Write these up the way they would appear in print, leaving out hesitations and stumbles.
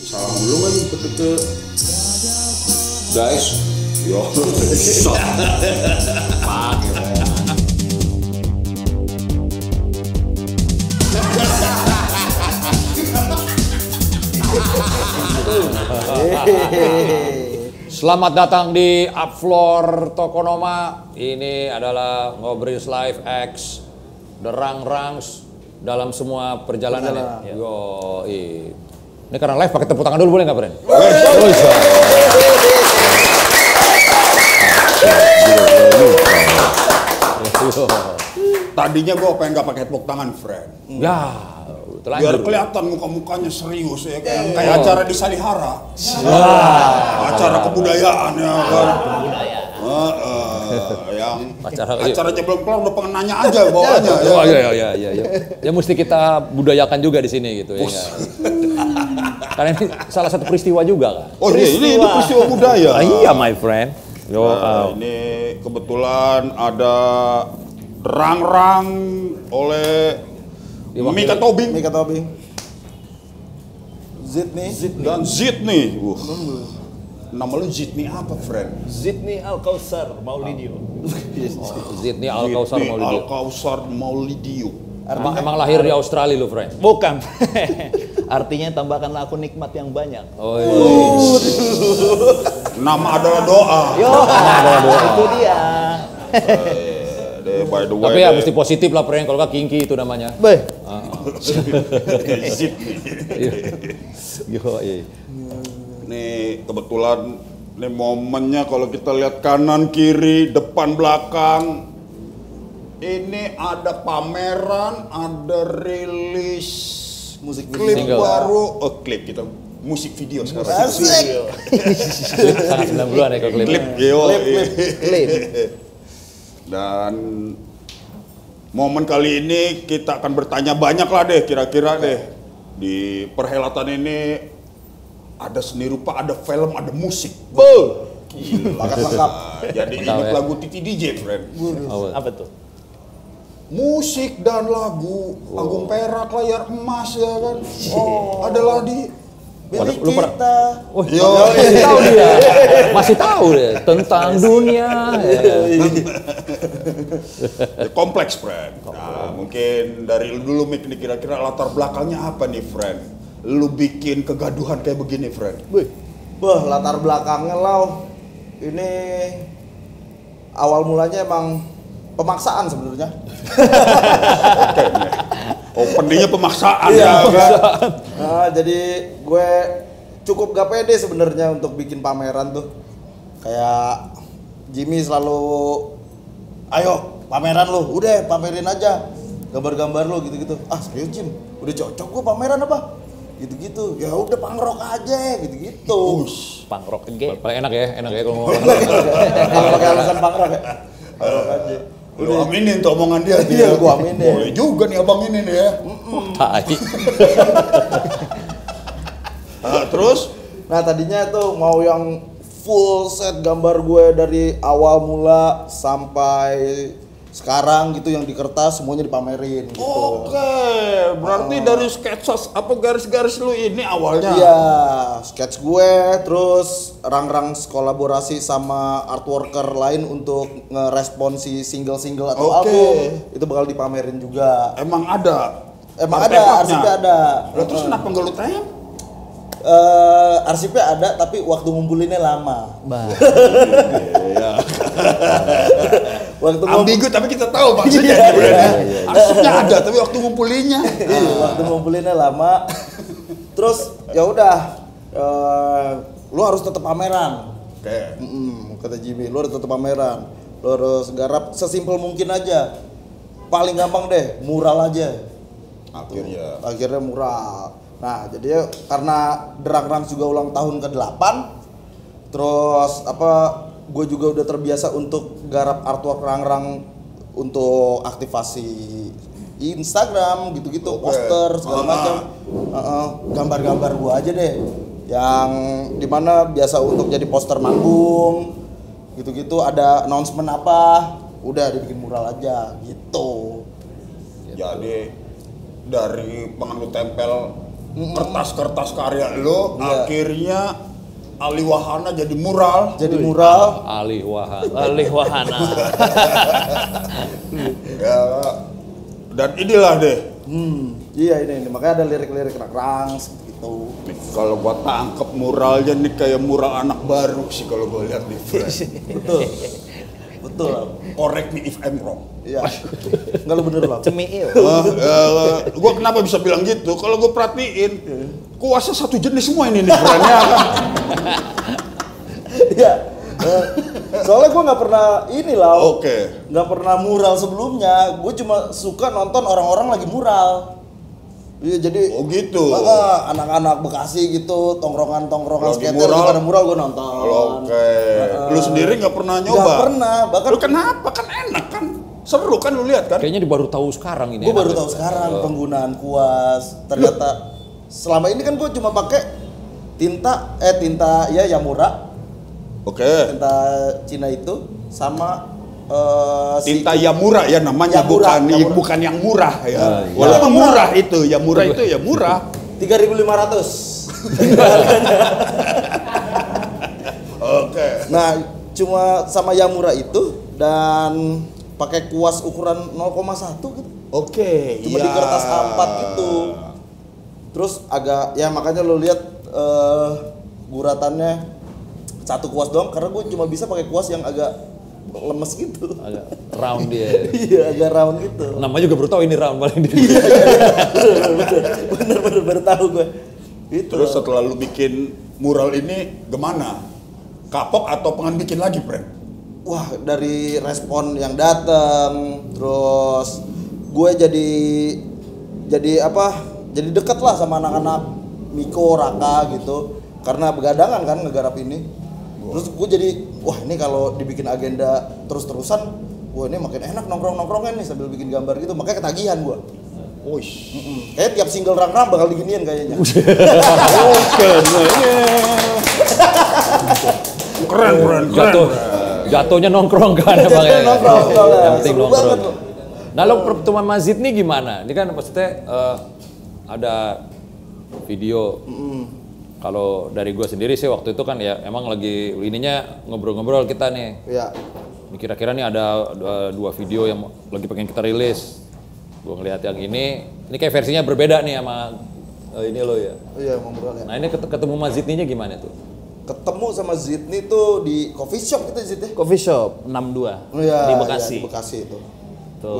Salam dulu kan ke guys. Yo. Selamat datang di Upfloor Tokonoma. Ini adalah Ngobrol Live X The Rangs dalam semua perjalanan ya. Yo, ini karena live pakai tepuk tangan dulu boleh nggak, Bren? Tadinya gue pengen nggak pakai tepuk tangan, friend. Ya, biar kelihatan muka-mukanya serius ya, kayak acara di Salihara. Acara kebudayaan ya kan. Yang acaranya belum kelar udah pengen nanya aja bawahnya. Oh iya. Ya mesti kita budayakan juga di sini gitu ya. Karena ini salah satu peristiwa juga kan. Oh ini peristiwa budaya. Iya my friend. Ini kebetulan ada rang-rang oleh Mika Tobing. Zidni. Nama lu Zidni apa, friend? Zidni Al-Kausar Maulidio. Zidni Al-Kausar Maulidio. Emang lahir di Australia lu, friend? Bukan. Artinya tambahkanlah aku nikmat yang banyak. Oh iya. Nama adalah doa. Itu dia. By the way, tapi ya mesti positif lah, friend. Kalau nggak kinky itu namanya. Zidni. Nih kebetulan nih momennya kalau kita lihat kanan kiri depan belakang ini ada pameran, ada rilis musik klip baru, klip kita musik video sekarang. Sangat 90-an ya kalau klip. Klip. Dan momen kali ini kita akan bertanya banyak lah deh, kira-kira deh di perhelatan ini. Ada seni rupa, ada film, ada musik. Lengkap. Jadi ingat lagu Titi DJ, friend. Apa tuh? Musik dan lagu, panggung perak, layar emas ya kan. Adalah di milik kita. Tahu dia. Masih tahu deh tentang dunia. Kompleks, friend. Nah, mungkin dari dulu Mik, kira-kira latar belakangnya apa nih, friend? Lu bikin kegaduhan kayak begini, friend? Latar belakangnya ini awal mulanya emang pemaksaan sebenarnya. Openingnya pemaksaan ya. Nah, jadi gue cukup gak pede sebenarnya untuk bikin pameran tuh. Kayak Jimmy selalu, ayo pameran lu, udah pamerin aja gambar-gambar lu gitu-gitu. Serius Jim, udah cocok gue pameran apa? Gitu-gitu, ya udah pangrok aja gitu-gitu. Pangrok aja. Paling enak ya kalau ngomong. Kalau pakai alasan pangrok ya. Pangrok aja. Lu aminin tuh omongan dia. Iya, gua aminin. Boleh juga nih abang ini nih ya. Tai. Terus? Nah tadinya tuh mau yang full set gambar gue dari awal mula sampai sekarang gitu, yang di kertas semuanya dipamerin gitu. Oke, berarti dari sketsa apa garis-garis lu ini awalnya? Iya, sketch gue, terus rang-rang kolaborasi sama artworker lain untuk ngerespon si single-single atau album. Itu bakal dipamerin juga. Emang ada, arsipnya ada. Terus kenapa nggak lu tayang? Arsipnya ada, tapi waktu ngumpulinnya lama. Waktu ambigu tapi kita tahu maksudnya. Arsipnya ada tapi waktu ngumpulinnya. Waktu ngumpulinnya lama. Terus ya udah, lu harus tetap pameran. Kata Jimmy, lu harus tetap pameran. Lu harus garap sesimpel mungkin aja. Paling gampang deh, mural aja. Akhirnya mural. Nah, jadi karena Derang juga ulang tahun ke-8, terus gue juga udah terbiasa untuk garap artwork rang-rang untuk aktivasi Instagram gitu-gitu, poster segala macam. Gambar-gambar gue aja deh, yang dimana biasa untuk jadi poster manggung, gitu-gitu, ada announcement apa, udah dibikin mural aja gitu. Jadi dari pengen lu tempel kertas-kertas karya lo, akhirnya alih wahana jadi mural. Jadi mural. Alih wahana. Alih wahana. Ya, dan inilah deh. Iya ini makanya ada lirik-lirik rangs gitu. Nih, kalau gua tangkep muralnya nih kayak mural anak baru sih kalau gua lihat nih, Fred. Betul. Betul. Correct me if I'm wrong. Iya. Enggak lu bener lah. Cemil. Gua kenapa bisa bilang gitu? Kalau gua perhatiin, kuasa satu jenis semua ini nih brandnya kan. Iya. Soalnya gue nggak pernah ini lah. Oke. Nggak pernah mural sebelumnya. Gue cuma suka nonton orang-orang lagi mural. Iya jadi. Oh gitu. Anak-anak Bekasi gitu, tongkrongan-tongkrongan Lagi skater mural. pada mural gue nonton. Oke. Lu sendiri nggak pernah nyoba? Nggak pernah. Bahkan Lu kenapa? Kan enak kan? Seru kan lu lihat kan? Kayaknya baru tahu sekarang ini. gue baru enak tahu ya. sekarang penggunaan kuas. Ternyata selama ini kan gue cuma pakai tinta ya Yamura. Oke. Tinta Cina itu sama Tinta Yamura ya namanya, Yamura, Yamura. bukan yang murah ya. Iya. Walaupun murah itu, Yamura itu ya murah. 3.500. Oke. Nah, cuma sama Yamura itu dan pakai kuas ukuran 0,1 gitu. Oke. Cuma di kertas A4 gitu. Terus agak ya makanya lo lihat guratannya satu kuas doang karena gue cuma bisa pakai kuas yang agak lemes gitu. Agak round dia. Iya, agak round gitu. Namanya juga baru tahu ini round paling di. Bener baru tahu gue. Itu. Terus setelah lu bikin mural ini gimana? Kapok atau pengen bikin lagi, friend? Wah, dari respon yang datang, terus gue jadi apa? Jadi deket lah sama anak-anak Miko, Raka gitu. Karena begadangan kan ngegarap ini. Terus gue jadi, wah ini kalau dibikin agenda terus-terusan, wah ini makin enak nongkrong-nongkrongnya nih sambil bikin gambar gitu. Makanya ketagihan gue. Wish. Kayak tiap single Rang-Rang bakal diginiin kayaknya. Keren. Jatuhnya nongkrong kan emang ya. Nongkrong, Yang penting seru nongkrong. banget. Nah, lo pertemuan Mazid nih gimana? Ini kan maksudnya ada video. Kalau dari gue sendiri sih waktu itu kan ya emang lagi ininya ngobrol-ngobrol kita nih. Iya. Ini kira-kira nih ada dua video yang lagi pengen kita rilis. Gue ngeliat yang ini kayak versinya berbeda nih sama ini lo ya. Iya, ngobrol ya. Nah ini ketemu Mazid nih gimana tuh? Ketemu sama Zidni tuh di coffee shop kita Zidni. Coffee Shop 62 Iya, di Bekasi. Iya, di Bekasi itu. Tuh.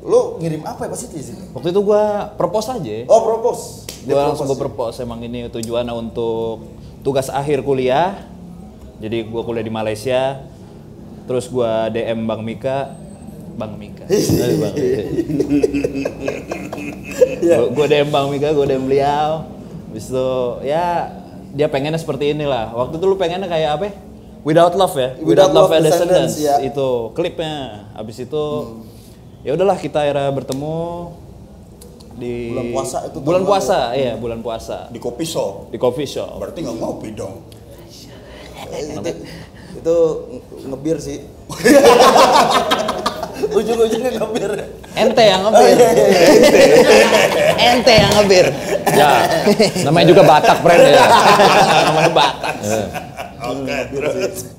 Lu ngirim apa ya pas itu Zidni? Waktu itu gua propose aja. Oh, propose. Gua langsung propose, emang ini tujuannya untuk tugas akhir kuliah. Jadi gua kuliah di Malaysia. Terus gua DM Bang Mika. Bang Mika. Gua DM Bang Mika, gua DM beliau. Habis itu ya dia pengennya seperti inilah. Waktu itu lu pengennya kayak apa? Without Love ya. Without Love, and Descendants, Descendants. ya. Itu klipnya. Habis itu ya udahlah kita akhirnya bertemu di Bulan puasa itu bulan tahun puasa, iya bulan puasa Di kopi shop. di coffee shop. Berarti nggak ngopi dong. Itu ngebir sih. Ujung-ujungnya ngebir. Ente yang ngebir. Ente yang ngebir. Ya, namanya juga Batak friend ya. Namanya Batak. Oke, terus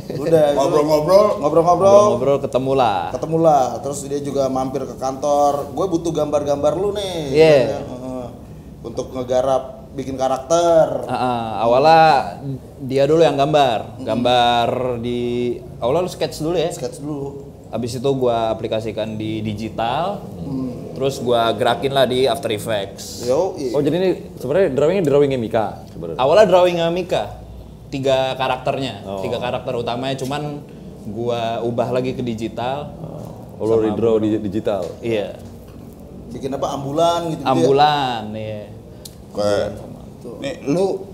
Udah itu ngobrol-ngobrol. ngobrol-ngobrol, Ngobrol ketemulah. ketemulah. Terus dia juga mampir ke kantor. Gue butuh gambar-gambar lu nih. Iya. Untuk ngegarap bikin karakter. Awalnya dia dulu yang gambar. Gambar di awalnya lu sketch dulu ya. Sketch dulu. Habis itu gua aplikasikan di digital. Terus gua gerakin lah di After Effects. Yo, Oh jadi ini sebenarnya drawingnya Mika sebenarnya. Awalnya drawing Mika. 3 karakternya. 3 karakter utamanya cuman gua ubah lagi ke digital. Oh, lo redraw di digital. Iya. bikin apa ambulan gitu. Ambulan, iya. Oke. Nih lu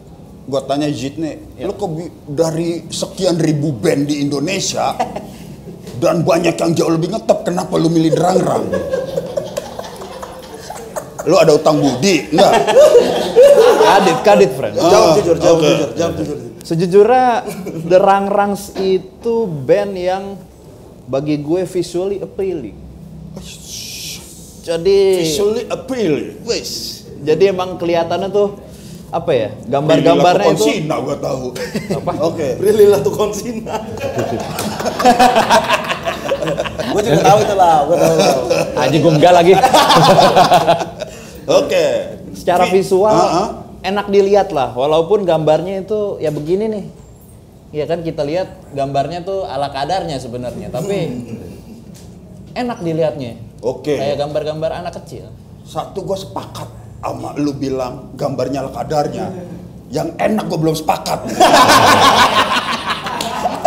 gua tanya Zid nih, lu kok dari sekian ribu band di Indonesia dan banyak yang jauh lebih ngetop, kenapa lu milih Drangrang? Lu ada utang budi? Enggak? Kadit, friend. Jawab jujur, jawab oke. jujur, jawab jujur. Sejujurnya The Rangrangs itu band yang bagi gue visually appealing. Jadi Visually appeal. Wes. Jadi emang kelihatannya tuh apa ya? Gambar-gambarnya itu. Konsina gua tahu. Apa? Oke. Brililah tuh konsina. Gue juga tahu itu lah, gue tahu. Aji gumga lagi. Oke. Secara visual enak dilihat lah, walaupun gambarnya itu ya begini nih. Ya kan kita lihat gambarnya tuh ala kadarnya sebenarnya, tapi enak dilihatnya. Oke. Kayak gambar-gambar anak kecil. Satu gua sepakat sama lu bilang gambarnya ala kadarnya. Yang enak gua belum sepakat.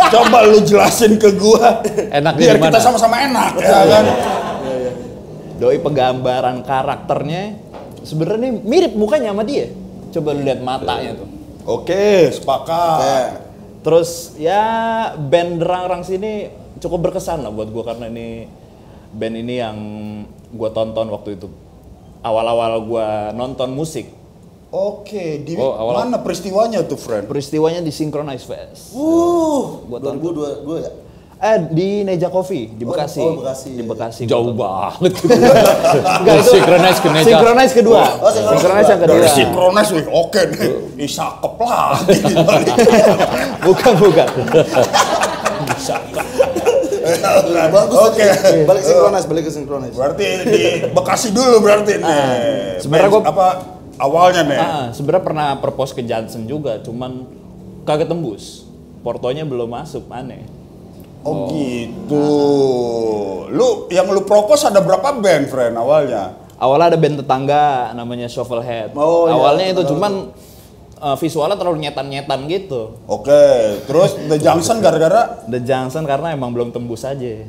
Coba lu jelasin ke gua. Enak biar di mana? kita sama-sama enak ya kan. Doi penggambaran karakternya sebenarnya mirip mukanya sama dia. Coba lu lihat matanya tuh. Oke, sepakat. Terus ya band Derangrang sini cukup berkesan lah buat gua karena ini band ini yang gua tonton waktu itu. Awal-awal gua nonton musik. Oke, di awal- mana peristiwanya tuh, friend? Peristiwanya di Synchronize Fest. Buat 2022 ya? Di Neja Coffee di Bekasi. Oh, Bekasi. Di Bekasi. Jauh gua banget. Enggak, itu Synchronize ke Neja. Synchronize kedua. Oh, Synchronize Synchronize yang kedua. Dari sinkronis, wih, oke nih. Ih, cakep lagi. Bukan. Bagus. Oke. Balik ke Synchronize. Berarti di Bekasi dulu berarti nih. Sebenarnya gua apa awalnya nih? Sebenarnya pernah propose ke Johnson juga, cuman kagak tembus. Portonya belum masuk, aneh. Oh gitu. Lu propose ada berapa band, friend, awalnya? Awalnya ada band tetangga namanya Shovelhead. Oh, iya. Awalnya itu cuman visualnya terlalu nyetan-nyetan gitu. Oke, terus The Junction gara-gara The Johnson karena emang belum tembus aja.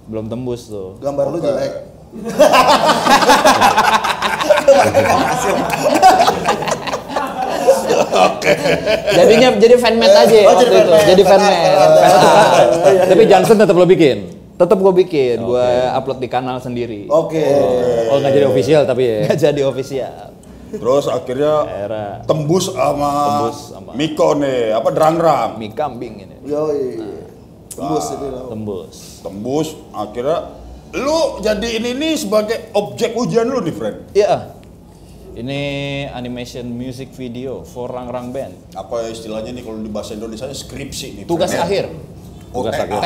Belum tembus tuh. Gambar lu jelek. Jadinya jadi fanmade aja waktu itu. Jadi fanmade. Tapi Johnson tetap lo bikin. Tetap gue bikin, gue upload di kanal sendiri. Oke. Oh, nggak jadi official tapi ya. Nggak jadi official. terus akhirnya Era tembus sama sama- Miko nih, apa Derangrang. mie kambing ini. Yoi. Tembus ini lah. Tembus. Tembus akhirnya lu jadi ini nih sebagai objek ujian lu nih, friend. Iya. Ini animation music video for Rangrang Band. Apa istilahnya nih kalau di bahasa Indonesia skripsi nih. Tugas friend, ya? akhir. Oh, Tugas TA. akhir.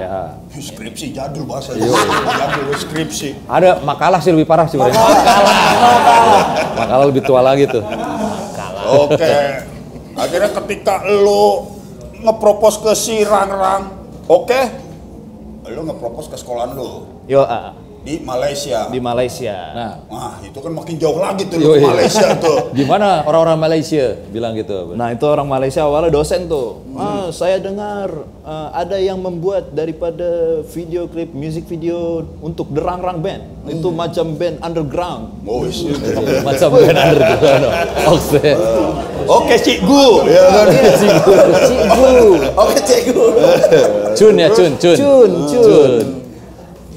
TA. Skripsi jadul bahasa jadul skripsi. Ada makalah sih lebih parah sih. Makalah lebih tua lagi tuh. Oke. Akhirnya ketika lu ngepropos ke si Rangrang, oke? Lu ngepropos ke sekolahan lu Yo, di Malaysia. di Malaysia. Nah, Wah, itu kan makin jauh lagi tuh lu ke Yoi. Malaysia tuh. gimana orang-orang Malaysia bilang gitu? Nah itu orang Malaysia awalnya dosen tuh. Saya dengar ada yang membuat daripada video klip music video untuk Derangrang Band. Itu macam band underground. Oh, isi. Macam band underground. Oke. Oke, Cikgu. Ya kan? Cikgu. Oke, cikgu. Cun ya, cun.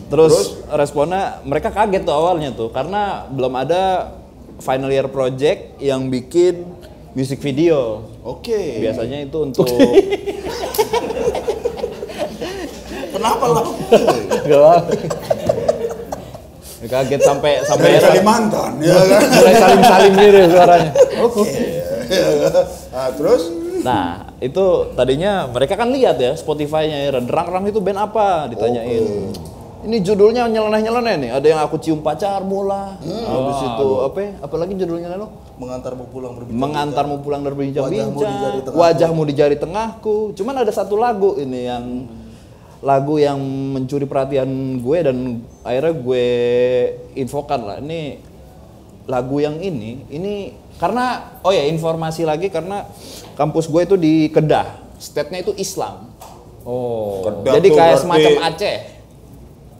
Terus responnya mereka kaget tuh awalnya tuh karena belum ada final year project yang bikin music video. Oke. Biasanya itu untuk Kenapa lah? kaget sampai Dari era Kalimantan, ya kan? Mulai salim-salim gitu suaranya. Nah, terus? Nah, itu tadinya mereka kan lihat ya Spotify-nya ya, Derangrang itu band apa ditanyain. Ini judulnya nyeleneh-nyeleneh nih. Ada yang aku cium pacarmu lah. Habis itu apa ya? Apalagi judulnya lo? Mengantarmu pulang berbincang. Mengantarmu pulang berbincang-bincang. Wajahmu di jari tengahku. Wajahmu di jari tengahku. Cuman ada satu lagu ini yang lagu yang mencuri perhatian gue dan akhirnya gue infokan lah. Ini lagu yang ini karena oh ya informasi lagi karena kampus gue itu di Kedah. State-nya itu Islam. Oh. Kedah Jadi tuh kayak berarti- semacam Aceh.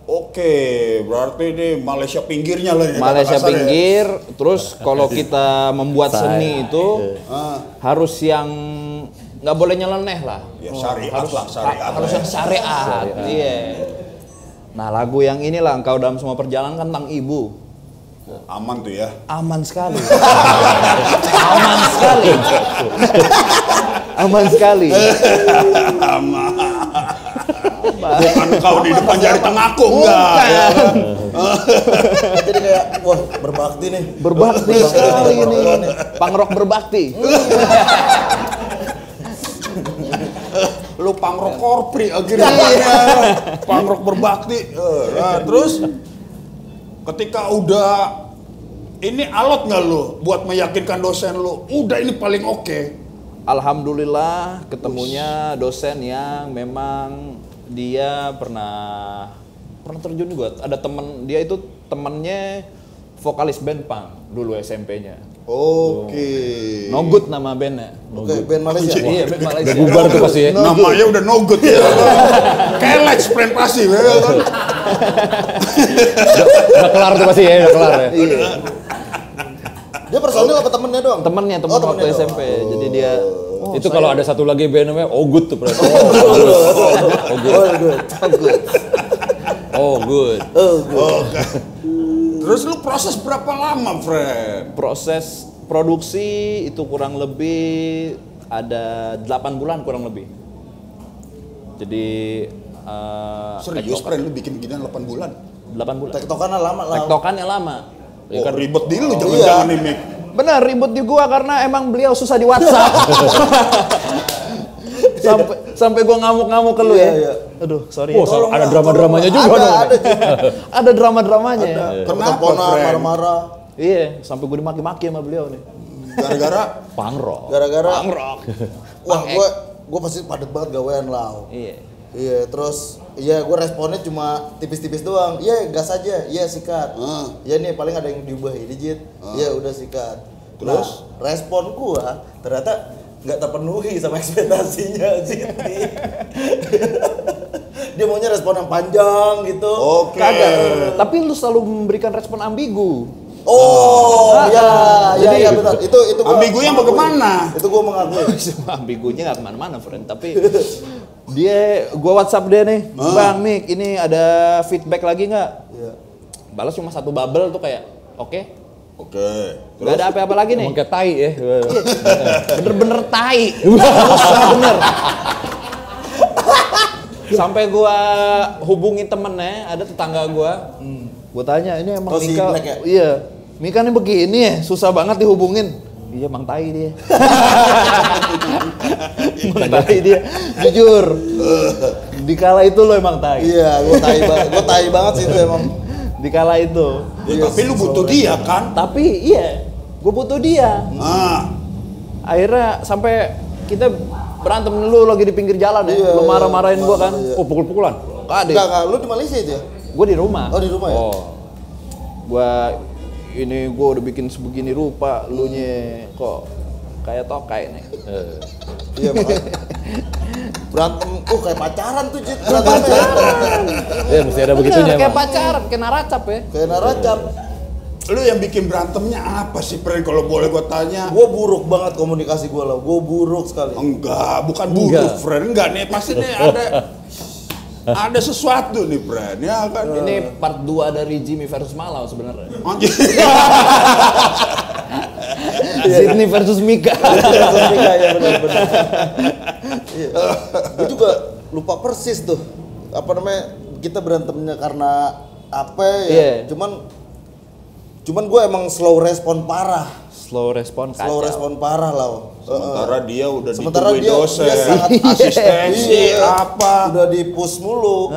Oke, berarti ini Malaysia pinggirnya lah. ya, Malaysia kata kasar ya. pinggir, terus kalau kita membuat seni itu harus yang nggak boleh nyeleneh lah. Ya, syariat harus lah, syariat harus lah yang syariat. Iya. Nah lagu yang inilah engkau dalam semua perjalanan kan tentang ibu. Aman tuh ya. Aman sekali. Aman sekali. Aman sekali. Bukan kau di depan jari tengahku, enggak. Ya kan? Jadi kayak, wah berbakti nih. Berbakti sekali ini. Pangrok berbakti. Lu pangrok korpri akhirnya. Pangrok berbakti. Nah, terus ketika udah ini alot nggak lu buat meyakinkan dosen lu? Udah ini paling oke. Alhamdulillah ketemunya dosen yang memang dia pernah terjun juga. Ada temen dia itu temennya vokalis band punk dulu SMP-nya. Oke. No Good nama bandnya. Oke, band Malaysia. Iya, band Malaysia. Udah bubar tuh pasti ya. Namanya udah no good ya. Kayak Let's Plan pasti ya kan. Udah kelar tuh pasti ya, udah kelar ya. Iya. Dia personil apa temennya doang? Temennya Oh, waktu temennya SMP. Jadi dia Itu kalau ada satu lagi band namanya Oh Good tuh berarti. Oh Good. Oke. Terus lu proses berapa lama, Fred? proses produksi itu kurang lebih ada 8 bulan kurang lebih. Jadi Serius, Fred, lu bikin beginian 8 bulan? 8 bulan. Tektokannya lama lah. Tektokannya lama. Ya kan ribet di lu, jangan-jangan nih, Mik. Benar, ribut di gua karena emang beliau susah di WhatsApp. sampai gua ngamuk-ngamuk ke lu ya. Iya. Aduh, sorry. Oh, ya. ada drama-dramanya juga dong. Ada drama-dramanya. Kenapa, Teleponan, Fred? marah-marah. Iya, sampai gua dimaki-maki sama beliau nih. Gara-gara Pangrok. Gara-gara, Pangrok. wah gue pasti padet banget gawean lah. Iya. Iya, terus iya gue responnya cuma tipis-tipis doang. Iya, gas aja. Iya, sikat. Iya nih paling ada yang diubah dikit. Iya, udah sikat. Terus? Nah, respon gua ternyata nggak terpenuhi sama ekspektasinya Jit nih. Dia maunya respon yang panjang gitu. Oke. Kagak. Tapi lu selalu memberikan respon ambigu. Oh, iya, Jadi- iya benar. Itu gua Ambigu yang mengakui. bagaimana? Itu gua mengakui. Ambigunya nggak kemana-mana, friend. Tapi gua WhatsApp dia nih, Bang Mik, ini ada feedback lagi nggak? Iya. Balas cuma satu bubble tuh kayak, oke. Oke. Nggak ada apa-apa lagi nih. Emang kayak tai ya. Bener-bener tai. Susah bener. Sampai gua hubungi temennya, ada tetangga gua. Gua tanya, ini emang Oh, si Mika? Black ya? Iya. Mika nih begini ya, susah banget dihubungin. Iya, emang tai dia. Emang tai dia. Jujur. Dikala itu lo emang tai. Iya, gua tai banget sih itu emang. Dikala itu. Ya, tapi lu butuh dia kan? Tapi iya, gue butuh dia. Akhirnya sampai kita berantem dulu lagi di pinggir jalan ya. Iya, Lu marah-marahin gue kan. Oh, pukul-pukulan. Enggak, lu di Malaysia itu ya? Gue di rumah. Oh, di rumah ya? Oh. Gue udah bikin sebegini rupa, lu nya kok kayak tokai nih. Iya, makanya. Berantem, kayak pacaran tuh Jit. Berantemnya. Ya mesti ada begitunya Kayak emang. pacaran, kayak naracap ya. Kayak naracap. Lu yang bikin berantemnya apa sih, Fred, kalau boleh gua tanya? Gua buruk banget komunikasi gua lah. Gua buruk sekali. Enggak, bukan buruk, Fred. Enggak nih, pasti nih ada sesuatu nih, Fred. Ya kan? Ini part 2 dari Jimmy versus Malau sebenarnya. Anjir. Sydney versus Mika. Iya, benar-benar. Iya. Gua juga lupa persis tuh. Apa namanya? Kita berantemnya karena apa ya? Iya. Cuman gue emang slow respon parah. Slow respon kacau. Slow respon parah lah. Sementara dia udah Sementara ditungguin dia dosen, sangat asistensi, apa. Udah di push mulu.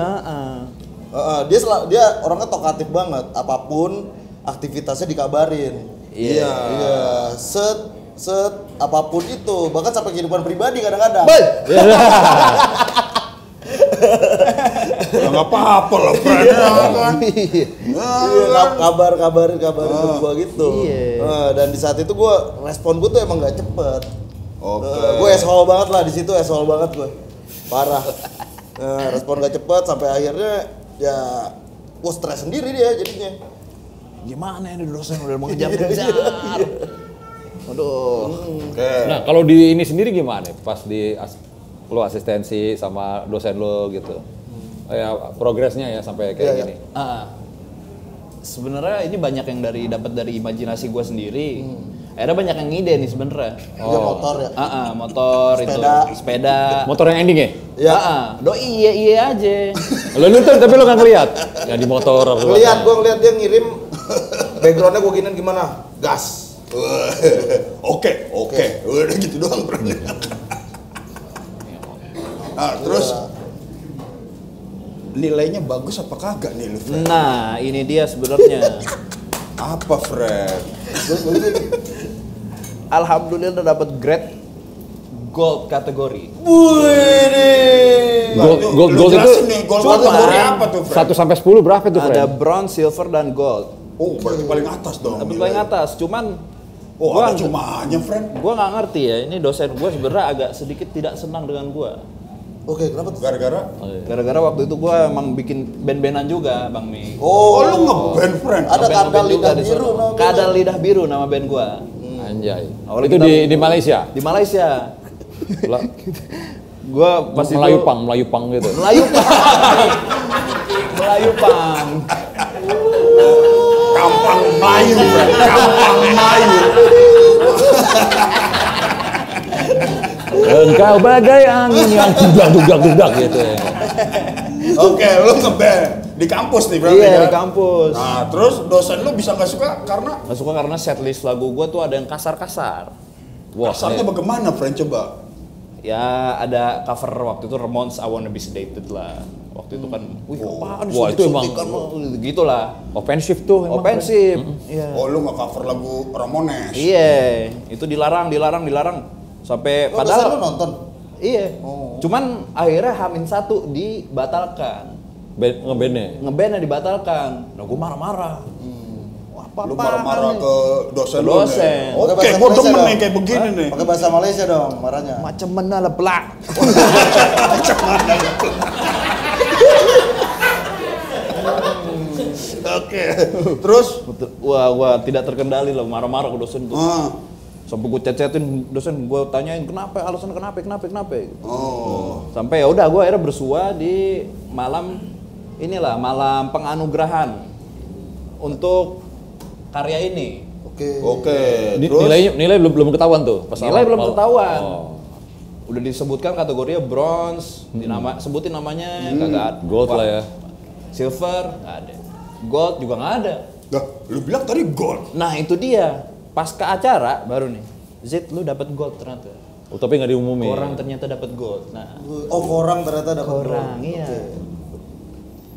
Dia orangnya tokatif banget. Apapun aktivitasnya dikabarin. Iya. Iya. Set apapun itu. Bahkan sampai kehidupan pribadi kadang-kadang. Ya nggak apa-apa lah, Fred. Ya kan? Iya, kabarin ke gua gitu. Iya. Dan di saat itu gua respon gua tuh emang nggak cepet. Oke. Gue asshole banget lah di situ, asshole banget gue. Parah. Respon gak cepet sampai akhirnya ya gua stres sendiri dia jadinya. Gimana ini dosen udah mau ngejar-ngejar. Aduh. Oke. Nah, kalau di ini sendiri gimana? Pas lu asistensi sama dosen lu gitu. Ya progresnya ya sampai kayak Iya, gini. Sebenarnya ini banyak yang dapat dari imajinasi gue sendiri. Akhirnya banyak yang ngide nih sebenarnya. Dia motor ya. Motor Sepeda. itu, sepeda. Motor yang ending ya? Iya. Iya aja. Lo nonton tapi lo nggak ngeliat? Yang di motor. Ngeliat, gue ngeliat dia ngirim backgroundnya gue giniin gimana? Gas. Oke. Udah gitu doang, bro. Nah, terus nilainya bagus apa kagak nih lu, Fred? Nah, ini dia sebenarnya. Apa, Fred? Alhamdulillah udah dapat grade gold kategori. Wih. Gold itu gold cuma kategori apa tuh, Fred? 1 sampai 10 berapa tuh, Fred? Ada bronze, silver, dan gold. Oh, berarti paling atas dong. Tapi nilai. paling atas, cuman Oh, gua ada cumanya, Fred. gua nggak ngerti ya. Ini dosen gua sebenarnya agak sedikit tidak senang dengan gua. Oke, kenapa tuh? Gara-gara? Gara-gara waktu itu gua emang bikin band-bandan juga, Bang Mi. Oh, lu ngeband, Fred? Ada Ngeband kadal juga lidah di biru sono. namanya. Kadal lidah biru nama band gua. Anjay. Awalnya Itu kita- di Malaysia? Di Malaysia. Gua pas itu Melayu pang gitu. Melayu Pang. Melayu Pang. Kampang Melayu, Fred. Kampang Melayu. Engkau bagai angin yang dudak gitu ya. Oke, lu ngeband di kampus nih berarti Iya, kan? di kampus. Nah, terus dosen lu bisa nggak suka karena Nggak suka karena setlist lagu gua tuh ada yang kasar-kasar. Wah, kasarnya bagaimana, Fred? Coba. Ya ada cover waktu itu Ramones I Wanna Be Sedated lah. Waktu itu kan, wih apaan Wah, itu emang- suntik-suntikan lo, gitu lah. offensive tuh emang. Offensive. Iya. Oh, lu nggak cover lagu Ramones? Iya, itu dilarang. Sampai Oh, dosen lu padahal nonton? iya. Oh. Cuman akhirnya H-1 dibatalkan. Ngebandnya. Ngebandnya dibatalkan. Nah, gue marah-marah. Wah, Lu marah-marah ke dosen Ke lu dosen. nih. Pakai Oke, bahasa gua Malaysia demen dong. nih kayak begini nih. Pakai bahasa Malaysia dong marahnya. Macam mana lah belak. Oke. Terus Wah, gua tidak terkendali loh marah-marah ke dosen tuh. Sampai gue chat-chatin dosen, gue tanyain kenapa, alasan kenapa. Oh. Sampai ya udah gue akhirnya bersua di malam malam penganugerahan untuk karya ini. Oke. Terus Nilai belum ketahuan tuh. Pas Nilai belum awal. ketahuan. Oh. Udah disebutkan kategorinya bronze, sebutin namanya kagak ada. Gold lah ya. Silver nggak ada. Gold juga nggak ada. Dah, lu bilang tadi gold. Nah itu dia. Pas ke acara baru nih. Zid lu dapat gold ternyata. Oh, tapi nggak diumumin. Orang ternyata dapat gold. Nah, Oh, korang ternyata dapat orang iya.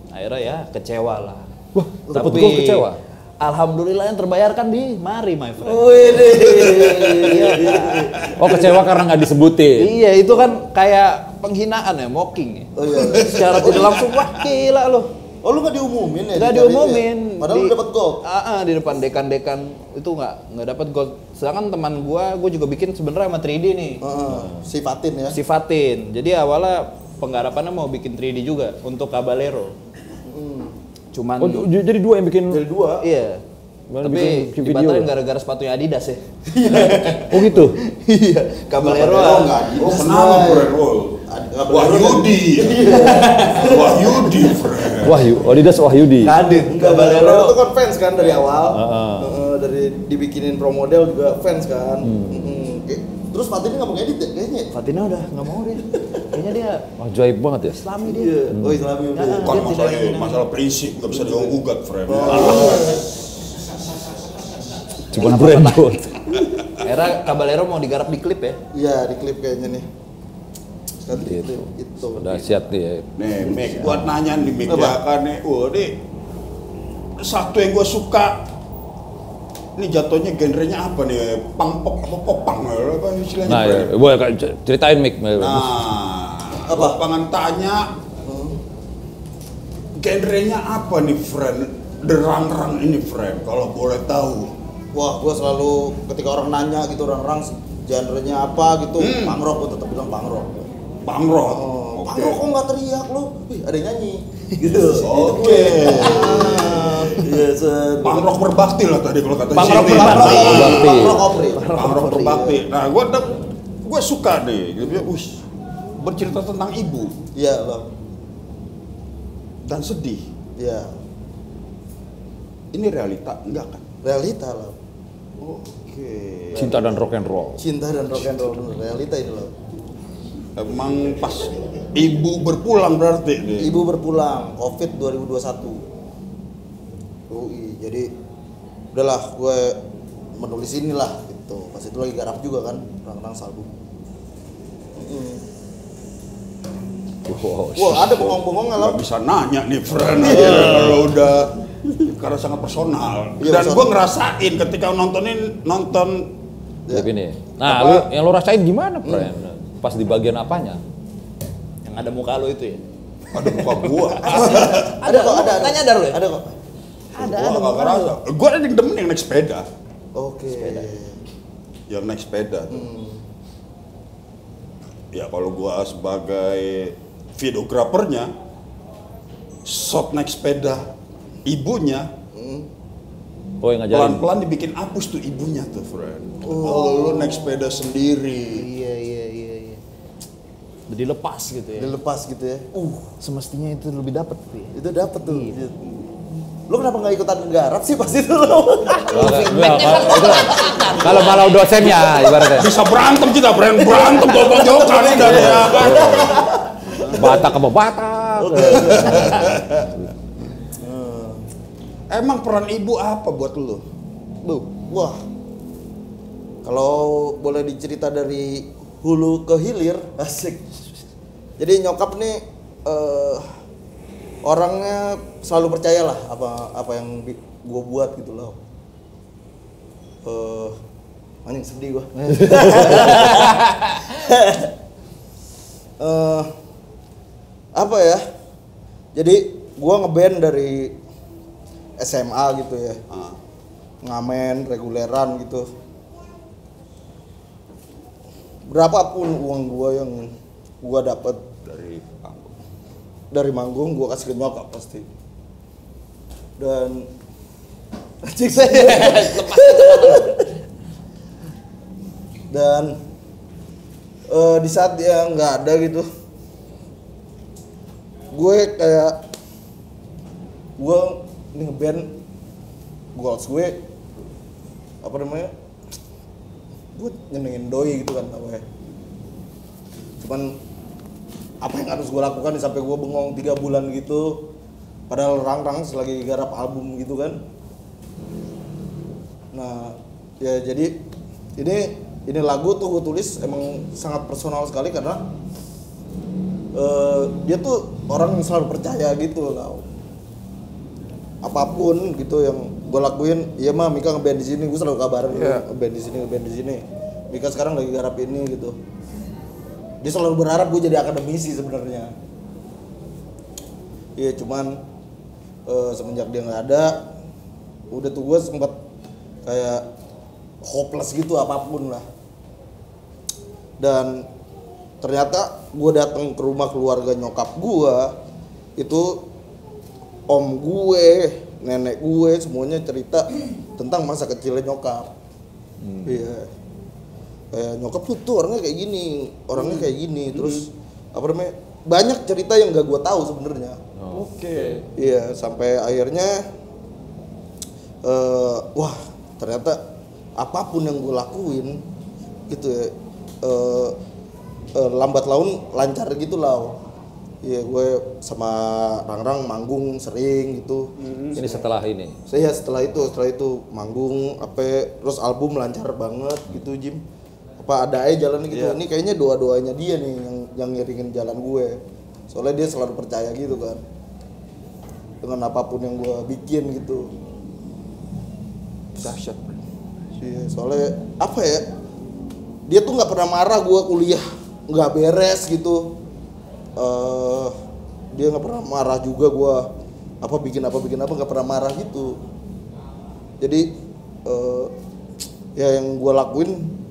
Akhirnya ya kecewa lah. Wah, dapat gold kecewa. Alhamdulillah yang terbayarkan di mari my friend. Oh, kecewa karena nggak disebutin. Iya itu kan kayak penghinaan ya, mocking ya. Oh iya. Secara tidak langsung wah gila lo. Oh, lu nggak diumumin ya? Nggak di kali diumumin. ya? Padahal lu dapat gold. Di depan dekan-dekan itu nggak dapat gold. Sedangkan teman gua juga bikin sebenarnya sama 3D nih. Sifatin ya. Sifatin. Jadi awalnya penggarapannya mau bikin 3D juga untuk Caballero. Cuman Oh, jadi dua yang bikin. Dari dua. iya. Mana Tapi bikin video dibatalin ya? gara-gara sepatunya Adidas ya. Oh gitu. Iya, Caballero. Oh, nggak. Oh, kenapa, Fred? Wahyudi. Wahyudi, Fred. Adidas Wahyudi. Kadit, Caballero itu kan fans kan dari awal. Dari dibikinin pro model juga fans kan. Terus Fatin nggak mau ngedit ya kayaknya. Fatina udah nggak mau dia. Kayaknya dia Wah, jaib banget ya. Islami dia. Iya. Oh, Islami udah. Nah, Bukan dia tidak ingin- masalah prinsip, nggak bisa digugat, Fred. Cuman brand gold. Era Caballero mau digarap di klip ya. Iya, di klip kayaknya nih. Sekali Gitu. itu. Dahsyat nih ya. Nih, Mik, buat nanya nih, Mik, ya kan nih. Wah, nih satu yang gue suka. Ini jatuhnya genrenya apa nih? Punk apa popang? Apa istilahnya? Nah, Fred? ya, boleh ceritain Mik. Nah, Apa? apa? Pengen tanya, genrenya apa nih, friend? Derang-rang ini, friend, kalau boleh tahu. Wah, gua selalu ketika orang nanya gitu orang-orang genre-nya apa gitu, punk rock gua tetap bilang punk rock. Punk rock. Oh, Oke. punk rock kok nggak teriak lu? Wih, ada yang nyanyi. Gitu. Oke. Iya, set. Punk rock berbakti lah tadi kalau kata Punk rock Siti. berbakti. Punk rock opri. Punk rock berbakti. Nah, gue suka deh. Gitu ya, bercerita tentang ibu Iya, Bang. dan sedih. Iya. Ini realita enggak kan? Realita lah. Oh, Oke. Cinta dan rock and roll. Cinta dan rock and roll, bener, realita itu loh. Emang pas ibu berpulang berarti nih. Ibu berpulang, COVID 2021. Jadi udahlah gue menulis inilah gitu. Pas itu lagi garap juga kan, Rang-Rang album. Wow, Wah, ada bengong-bengong nggak? Nggak bisa nanya nih friend aja kalau udah karena sangat personal. Iya, Dan personal. gue ngerasain ketika nonton Klip ini. Nah, yang lu rasain gimana, friend? Pas di bagian apanya? Yang ada muka lo itu ya. ada muka gua. Ada kok, ada. Nggak nyadar lo ya? Ada kok. Gua nggak ngerasa. Gua ada yang demen yang naik sepeda. Oke. Yang naik sepeda. Ya kalau gua sebagai videografernya, shot naik sepeda ibunya Oh, yang ngajarin. pelan-pelan dibikin hapus tuh ibunya tuh, friend. Kalau lu naik sepeda sendiri. Iya. Udah dilepas gitu ya. Dilepas gitu ya. Semestinya itu lebih dapat tuh ya. Itu dapet tuh. Lu kenapa nggak ikutan garap sih pas itu lo? Kalau malah dosennya ibaratnya. Bisa berantem kita, berantem jokok-jokokan udah ya kan. Batak sama Batak. Emang peran ibu apa buat lu? Wah. Kalau boleh dicerita dari hulu ke hilir, asik. Jadi nyokap nih orangnya selalu percayalah apa yang gue buat gitu loh. Anjing sedih gue. Apa ya? Jadi gue ngeband dari SMA gitu ya. Ngamen reguleran gitu. Berapapun uang gue yang gue dapat dari manggung gue kasih ke nyokap pasti. Dan dan di saat dia nggak ada gitu, gue ini ngeband goals gue apa namanya, gue nyenengin doi gitu kan namanya. Cuman apa yang harus gue lakukan sampai gue bengong 3 bulan gitu, padahal Rang-Rang selagi garap album gitu kan. Nah ya jadi ini lagu tuh gue tulis emang sangat personal sekali karena dia tuh orang yang selalu percaya gitu lah. Apapun gitu yang gue lakuin, iya mah Mika ngeband di sini, gue selalu kabarin ngeband di sini. Mika sekarang lagi garap ini gitu. Dia selalu berharap gue jadi akademisi sebenarnya. Iya cuman semenjak dia nggak ada, udah tuh gue sempat kayak hopeless gitu apapun lah. Dan ternyata gue datang ke rumah keluarga nyokap gue, itu om gue, nenek gue semuanya cerita tentang masa kecilnya nyokap. Iya. Nyokap tuh orangnya kayak gini, terus apa namanya, banyak cerita yang gak gue tahu sebenarnya. Oke. Iya, sampai akhirnya wah ternyata apapun yang gue lakuin gitu ya, lambat laun lancar gitu lah. Iya, gue sama Rang-Rang manggung sering gitu. Ini setelah ini. Saya setelah itu manggung terus album lancar banget gitu, Jim. Apa ada aja jalan gitu. Ini kayaknya doa-doanya dia nih yang ngiringin jalan gue. Soalnya dia selalu percaya gitu kan. Dengan apapun yang gue bikin gitu. Dahsyat. Iya, soalnya apa ya? Dia tuh nggak pernah marah gue kuliah nggak beres gitu. Dia nggak pernah marah juga gue bikin apa nggak pernah marah gitu. Jadi ya yang gue lakuin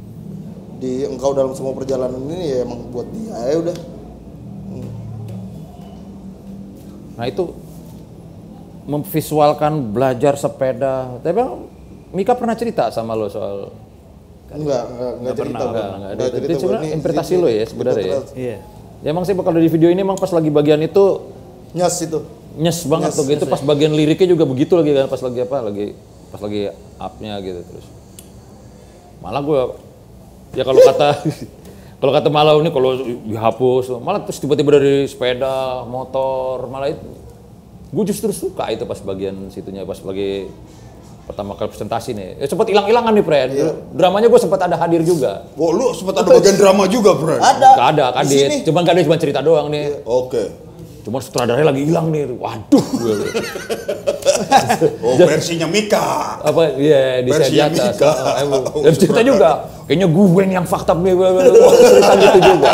di engkau dalam semua perjalanan ini ya emang buat dia ya udah. Nah itu memvisualkan belajar sepeda. Tapi Mika pernah cerita sama lo soal Enggak cerita. Enggak. Itu sebenarnya interpretasi lo ya sebenarnya ya. Iya. Ya emang sih kalau di video ini emang pas lagi bagian itu Nyes itu. nyes banget tuh gitu, pas bagian liriknya juga begitu lagi kan, pas lagi up-nya gitu terus. Malah gue, ya kalau kata malah ini kalau dihapus, malah terus tiba-tiba dari sepeda, motor, malah itu. Gue justru suka itu pas bagian situnya, pas lagi pertama kali presentasi nih. Ya sempat hilang-hilangan nih, Fred. Dramanya gue sempat ada hadir juga. Oh, lu sempat ada bagian drama juga, Fred? Gak ada, kadit. Cuman cerita doang nih. Oke. Cuman sutradaranya lagi hilang nih. Waduh. Oh, versinya Mika. Apa? Iya, di Versinya atas. Mika. Dan cerita juga. Kayaknya gue nih yang fakta nih. Cerita gitu juga.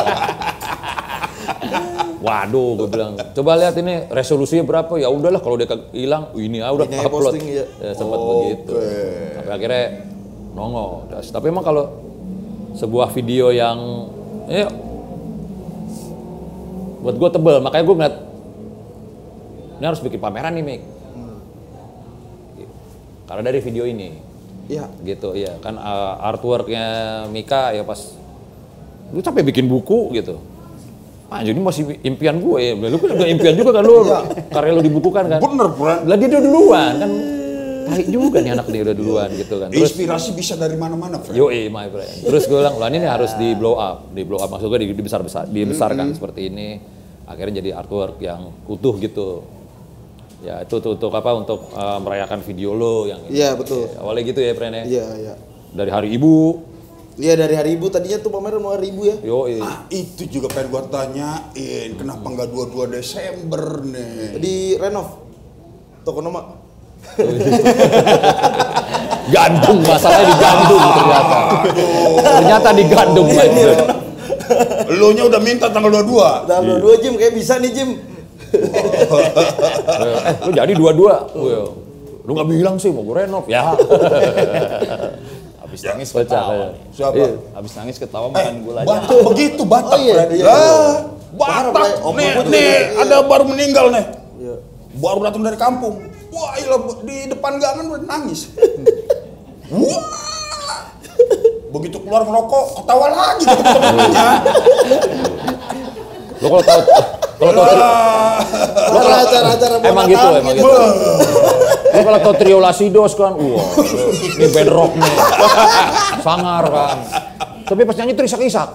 Waduh, gue bilang, coba lihat ini resolusinya berapa? Ya udahlah kalau dia hilang, ini udah upload. Posting, ya. Ya, sempat begitu. Sampai akhirnya nongol. Tapi emang kalau sebuah video yang buat gue tebel, makanya gue ngeliat ini harus bikin pameran nih, Mik. Karena dari video ini. Iya. Gitu, iya. Kan artworknya Mika ya pas lu sampai bikin buku gitu. Jadi masih impian gue ya. Lu kan udah impian juga kan lu. Karya lu dibukukan kan. Bener, Fred. Lah dia udah duluan kan. Baik juga nih anak dia udah duluan gitu kan. Terus Inspirasi bisa dari mana-mana, Fred. my friend. Terus gue bilang, lah ini harus di blow up. Di blow up maksud gue dibesarkan seperti ini. Akhirnya jadi artwork yang utuh gitu. Ya itu untuk apa? Untuk merayakan video lo yang ini. Iya, betul. Awalnya gitu ya, friend ya. Iya. Dari Hari Ibu. Iya, dari Hari Ibu, tadinya tuh pameran mau Hari Ibu ya. Itu juga pengen gua tanyain, kenapa nggak 22 Desember nih? Di renov Tokonoma. Gandung, masalahnya di Gandung ternyata. Ternyata di Gandung, my friend. Lu nya udah minta tanggal 22. Tanggal 22 Jim, kayak bisa nih Jim. Lu jadi 22. Lu nggak bilang sih mau gue renov ya. Habis nangis ketawa. Siapa? Habis nangis ketawa makan gula aja. Batak begitu, Batak, Fred. Batak, nih ada baru meninggal nih. Baru datang dari kampung. Wah, di depan gangan udah nangis. Wah. Begitu keluar ngerokok, ketawa lagi teman-temannya. Lo kalau tahu acara-acara emang gitu. Lo kalau tahu trio Lasidos kan, wah, ini band rock nih, sangar kan. Tapi pas nyanyi terisak-isak.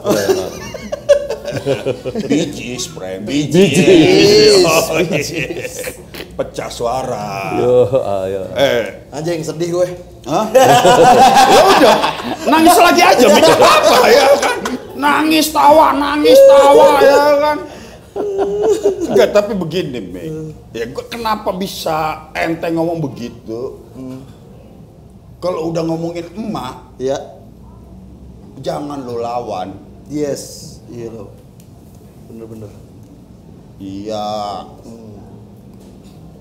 Bijis, Prem, pecah suara. Yo. Anjing sedih gue. Hah? Ya udah, nangis lagi aja, mikir apa ya kan? Nangis tawa ya kan? Enggak, tapi begini, Mek. Ya gue kenapa bisa enteng ngomong begitu? Kalau udah ngomongin emak, Iya. jangan lo lawan. Yes. Iya lo. Bener-bener. Iya.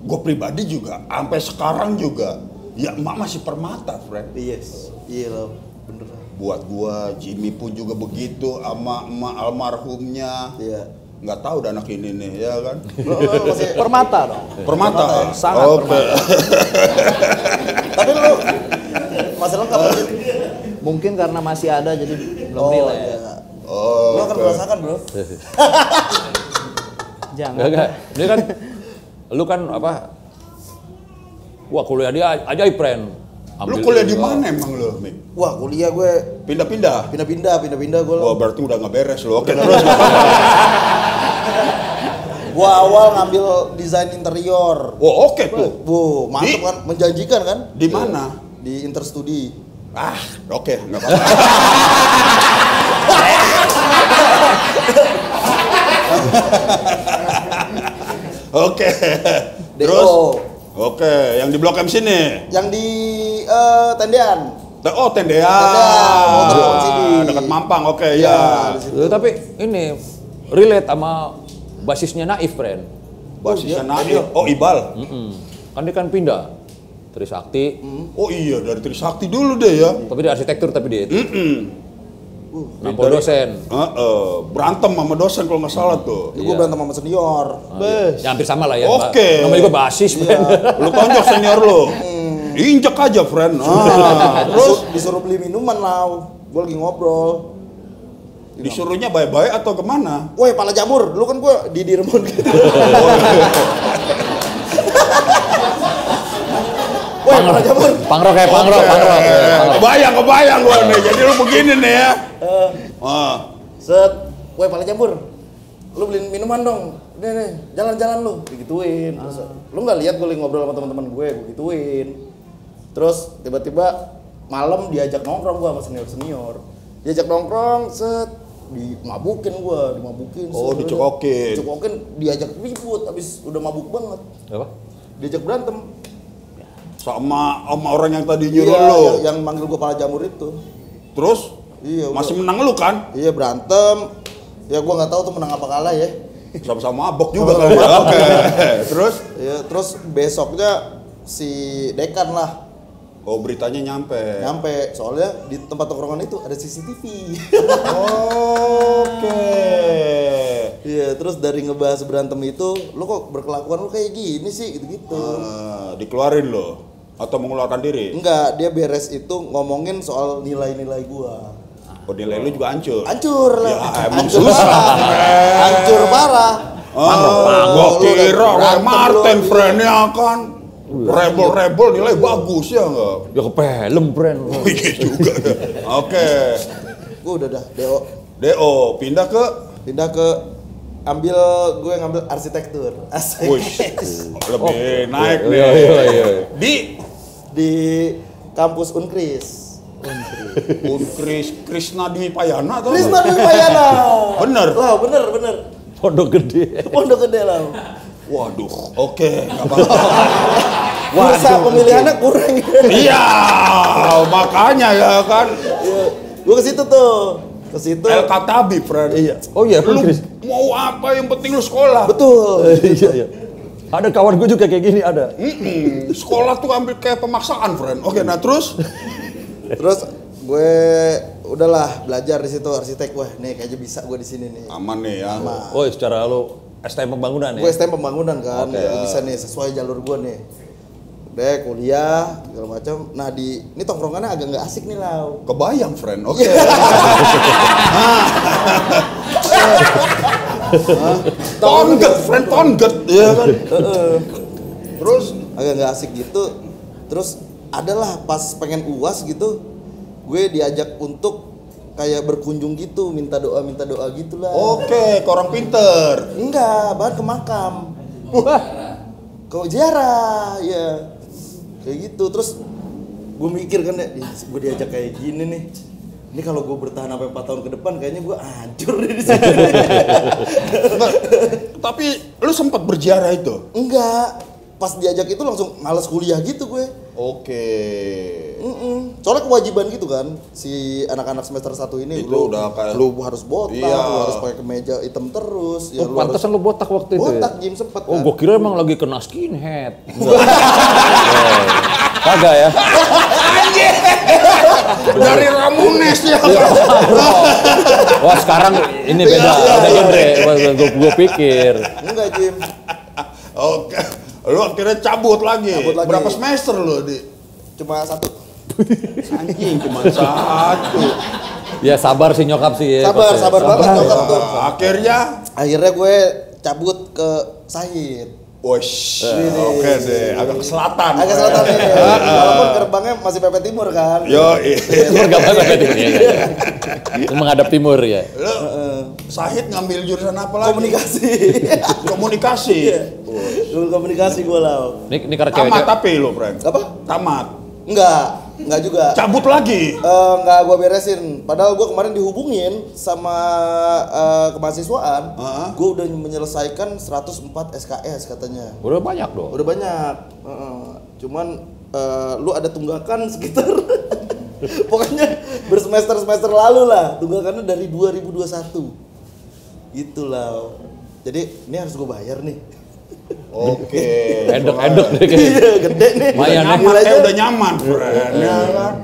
Gue pribadi juga, sampai sekarang juga, ya emak masih permata, Fred. Yes. Iya lo. Bener. Buat gua, Jimmy pun juga begitu sama emak almarhumnya. Iya. Nggak tahu udah anak ini nih, ya kan? Lo masih Permata dong. Permata. Sangat permata. Tapi lu masih lengkap aja. Mungkin karena masih ada jadi belum relate. Iya. Lu akan merasakan, Bro. Jangan. Enggak. Ini kan lu kan apa? Wah, kuliah dia ajaib, friend. Lu kuliah di mana emang lu, Mik? Wah, kuliah gue Pindah-pindah? pindah-pindah gue. Wah, berarti udah nggak beres lu. Oke, terus. Gua awal ngambil desain interior. Oh, oke tuh. Bu, mantep kan, menjanjikan kan? Di mana? Di Interstudi. Ah, oke, nggak apa-apa. Oke. Terus? Oke, yang di Blok M sini. Yang di Tendean. Oh, Tendean. Tendean, sini. Dekat Mampang, oke, Ya, ya. di situ. Tapi ini relate sama basisnya Naif, friend. Basisnya Naif. Oh, Ibal. Kan dia kan pindah Trisakti, Oh iya, dari Trisakti dulu deh ya. tapi di arsitektur tapi dia nampol dosen. Berantem sama dosen kalau nggak salah tuh. Gue berantem sama senior. Ya hampir sama lah ya. Oke. Namanya juga basis, friend. Lu tonjok senior lu. Injek aja, friend. Terus disuruh beli minuman lah. Gue lagi ngobrol. Disuruhnya bye-bye atau kemana? Woi, pala jamur. Lu kan gue di Diremon gitu. Woi, pala jamur. Pangrok ya, pangrok. Kebayang gua nih. Jadi lu begini nih ya. Set, woi pala jamur. Lu beliin minuman dong. Nih, jalan-jalan lu. Digituin. Terus, lu nggak lihat gue lagi ngobrol sama teman-teman gue gituin. Terus tiba-tiba malam diajak nongkrong gua sama senior. Diajak nongkrong, set, dimabukin gua, Oh, dicokokin. Dicokokin, diajak ribut habis udah mabuk banget. Apa? Diajak berantem. Sama orang yang tadi nyuruh Iya, lu. yang manggil gua pala jamur itu. Terus? Iya, Masih udah. menang lu kan? Iya, berantem. Ya gua nggak tahu tuh menang apa kalah ya. Sama-sama mabok juga kali ya. Oke. Terus? Ya, terus besoknya si dekan lah Oh, beritanya nyampe. soalnya di tempat tongkrongan itu ada CCTV. Oke. Iya, terus dari ngebahas berantem itu, lu kok berkelakuan lu kayak gini sih, gitu-gitu. Dikeluarin lo atau mengeluarkan diri? Enggak, dia beres itu ngomongin soal nilai-nilai gua. Oh, nilai lu juga hancur. Hancur lah. Ya, emang Hancur susah. parah. Hancur parah. Gua Lu udah kira Roy berantem Martin lu. friend ya kan. Rebel nilai bagus ya enggak? Ya ke film, brand. Oh, iya juga. Oke. Gua udah dah, DO pindah ke gue ngambil arsitektur. Asik. Wih, lebih naik nih. Iya. Di kampus Unkris. Krisna Dwi Payana atau? Krisna Dwi Payana. Bener. Lah, bener. Pondok gede. Pondok gede lah. Waduh, oke, nggak apa-apa. Bursa pemilihannya kurang. Iya, makanya ya kan. Iya. Gue ke situ tuh. Ke situ. El Katabi, friend. Iya. Oh iya, Lu Chris. mau apa yang penting lu sekolah. Betul. Iya. Ada kawan gue juga kayak gini ada. Sekolah tuh ambil kayak pemaksaan, friend. Oke, nah terus? Terus gue udahlah belajar di situ arsitek. Wah, nih kayaknya bisa gue di sini nih. Aman nih ya. Oh, secara lu STM pembangunan ya? Gue STM pembangunan kan, Oke. ya, bisa nih sesuai jalur gue nih. Udah kuliah segala macam. Nah ini tongkrongannya agak nggak asik nih Lau. Kebayang, friend. Oke. Tonget, friend, tonget. Iya kan? Terus? Agak nggak asik gitu. Terus adalah pas pengen UAS gitu, gue diajak untuk kayak berkunjung gitu, minta doa gitu lah. Oke, ke orang pinter. Enggak, bahkan ke makam. Ke ziarah, ya. Kayak gitu. Terus gue mikir kan ya, gue diajak kayak gini nih. Ini kalau gue bertahan sampai 4 tahun ke depan kayaknya gue hancur deh di sini. Tapi lu sempat berziarah itu? Enggak. Pas diajak itu langsung males kuliah gitu gue. Oke. Soalnya kewajiban gitu kan si anak-anak semester 1 ini Itu udah kayak- lu harus botak, Iya. lu harus pakai kemeja hitam terus. Oh, pantesan lu botak waktu itu botak ya? Jim sempet Oh, kan. gua kira emang lagi kena skinhead. Kagak ya? Dari Ramones ya. Wah, sekarang ini beda. Beda genre. Gua pikir. Enggak Jim. Oke. Lu akhirnya cabut lagi. Cabut lagi. Berapa semester lu di? Cuma 1. Anjing cuma 1. Ya sabar sih nyokap sih ya. Sabar, pasti. sabar banget nyokap tuh. Akhirnya, Akhirnya gue cabut ke Sahid. wosh. Oke deh, agak ke selatan. Agak selatan nih. Walaupun gerbangnya masih PP Timur kan. Yo, Timur gak apa-apa timur ya. Menghadap timur ya. lu Sahid ngambil jurusan apa lagi? Komunikasi. Komunikasi. Dulu komunikasi gue lah. Ini karena Tamat cewek. tapi lu, Frank. Apa? Tamat. Enggak juga. Cabut lagi. Enggak gue beresin. Padahal gue kemarin dihubungin sama kemahasiswaan. Gue udah menyelesaikan 104 SKS katanya. Udah banyak dong. Udah banyak. Cuman lu ada tunggakan sekitar pokoknya bersemester-semester lalu lah. Tunggakannya dari 2021. Gitu lah. Jadi ini harus gue bayar nih. Oke. Edek-edek deh kayaknya. Iya, gede nih. Lumayan, Nyaman, udah nyaman, Frank. Ya kan?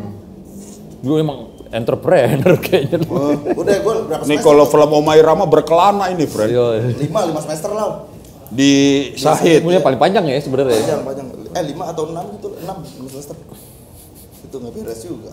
Gue emang entrepreneur kayaknya. Udah gue berapa Nih semester? kalau film Omai Rama berkelana ini, Frank. Iya. 5 semester lah. Di Sahid. Punya paling panjang ya sebenarnya. Panjang. 5 atau 6 gitu, 6 semester. Itu nggak beres juga.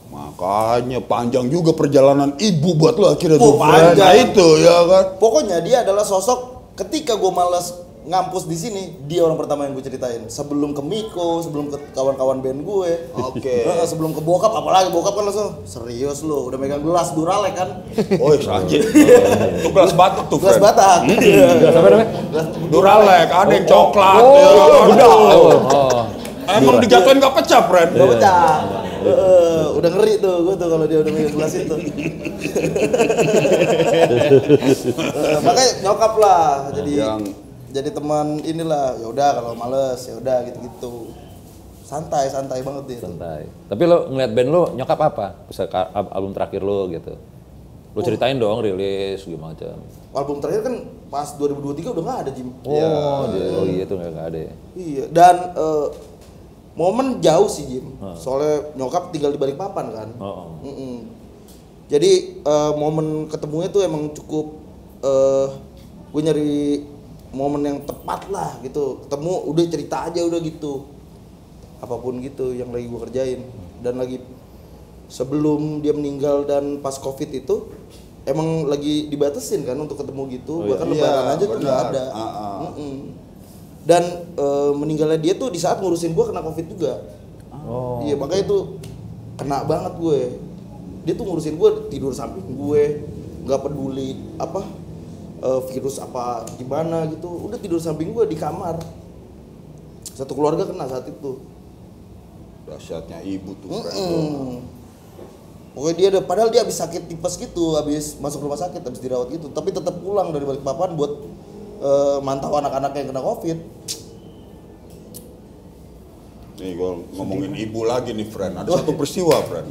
Makanya panjang juga perjalanan ibu buat lo akhirnya Oh, tuh. Frank. panjang. Nah itu ya kan. Pokoknya dia adalah sosok ketika gue malas ngampus di sini, dia orang pertama yang gue ceritain. Sebelum ke Miko, sebelum ke kawan-kawan band gue. Oke. Sebelum ke bokap, apalagi bokap kan langsung serius lu, udah megang gelas Duralek kan. Oh, anjir. Itu gelas batak tuh, Gelas friend. batak. Gelas apa namanya? Duralek, ada yang coklat. Emang dijatuhin gak pecah, friend. Gak pecah. Udah ngeri tuh gue tuh kalau dia udah megang gelas itu. Makanya nyokap lah jadi teman inilah. Ya udah kalau males ya udah gitu-gitu. Santai banget dia. Santai. Tapi lo ngeliat band lo nyokap apa? Bisa album terakhir lo gitu. Lo ceritain dong rilis gimana macam. Album terakhir kan pas 2023 udah nggak ada Jim. Oh iya tuh nggak ada ya. Iya dan momen jauh sih Jim. Soalnya nyokap tinggal di Balikpapan kan. Jadi momen ketemunya tuh emang cukup gue nyari momen yang tepat lah gitu. Ketemu udah cerita aja udah gitu. Apapun gitu yang lagi gue kerjain. Dan lagi sebelum dia meninggal dan pas Covid itu emang lagi dibatasin kan untuk ketemu gitu. Bahkan lebaran aja tuh nggak ada. Dan meninggalnya dia tuh di saat ngurusin gue kena Covid juga. Iya makanya itu kena banget gue. Dia tuh ngurusin gue tidur samping gue, nggak peduli apa virus apa gimana gitu. Udah tidur samping gue di kamar. Satu keluarga kena saat itu. Dahsyatnya ibu tuh, friend. Pokoknya dia padahal dia habis sakit tipes gitu, habis masuk rumah sakit, habis dirawat gitu, tapi tetap pulang dari Balikpapan buat mantau anak-anaknya yang kena Covid. Nih gue ngomongin ibu lagi nih, friend. Ada satu peristiwa, friend.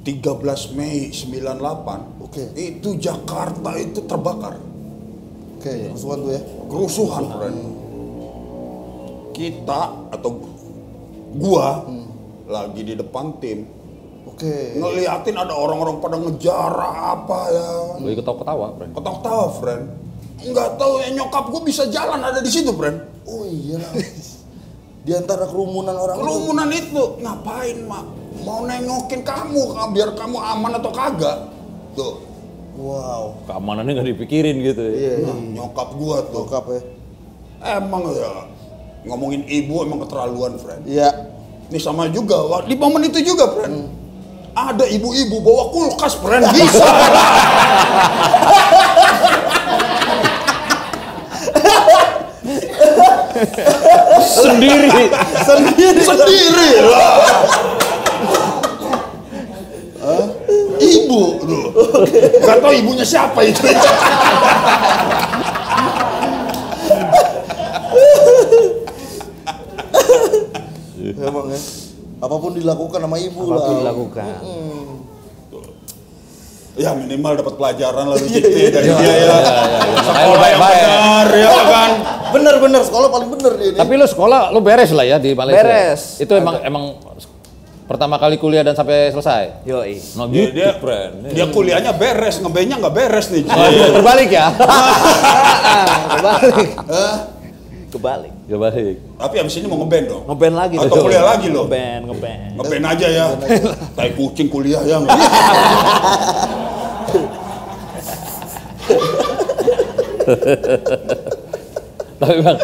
13 Mei 98. Oke. Itu Jakarta itu terbakar. Oke, kerusuhan tuh ya. Kerusuhan, friend. Kita atau gua lagi di depan tim. Oke. Ngeliatin ada orang-orang pada ngejar apa ya. Lo ikut ketawa, friend. Ketawa-ketawa, friend. Nggak tahu ya nyokap gua bisa jalan ada di situ, friend. Oh iya. Di antara kerumunan orang Kerumunan itu ngapain, Mak? Mau nengokin kamu biar kamu aman atau kagak. Tuh. Wow. Keamanannya nggak dipikirin gitu ya. Iya, Nyokap gua tuh. bokap ya. Emang ya ngomongin ibu emang keterlaluan, friend. Iya. Ini sama juga di momen itu juga, friend. Ada ibu-ibu bawa kulkas, friend. Bisa. Sendiri. Sendiri lah. Ibu tuh. Gak tau ibunya siapa itu. Emang ya. Apapun dilakukan sama ibu lah. Apapun dilakukan. Ya minimal dapat pelajaran lah rezeki dari dia ya. Makanya lo Sekolah yang baik-baik. benar ya kan. Bener sekolah paling bener dia ini. Tapi lo sekolah lo beres lah ya di Malaysia. Beres. Itu emang pertama kali kuliah dan sampai selesai. Yoi. Nah Dia, gitu, dia, friend. dia kuliahnya beres, ngebandnya nggak beres nih. Terbalik ya. Kebalik. Terbalik. Tapi abis ini mau ngeband dong. Ngeband lagi. Atau tuh. kuliah lagi lo. Ngeband. Ngeband aja ya. Tai kucing kuliah ya. Tapi bang,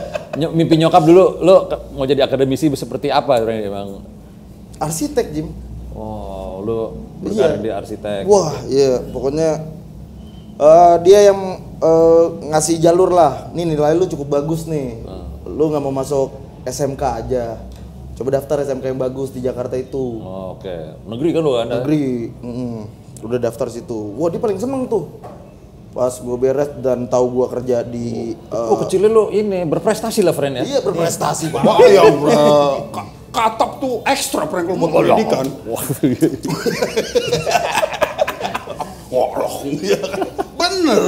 mimpi nyokap dulu lo mau jadi akademisi seperti apa emang? Arsitek Jim. Oh, lo berkarir di arsitek. Wah, iya, pokoknya dia yang ngasih jalur lah. Nih nilai lu cukup bagus nih. Lu nggak mau masuk SMK aja. Coba daftar SMK yang bagus di Jakarta itu. Oh, oke. Negeri kan lo kan? Negeri. Udah daftar situ. Wah, dia paling seneng tuh. Pas gue beres dan tahu gue kerja di Kecilnya lo ini berprestasi lah friend ya? iya berprestasi Pak. Wah ya, katap tuh ekstra friend kalau buat pendidikan. Wah, iya kan. Bener.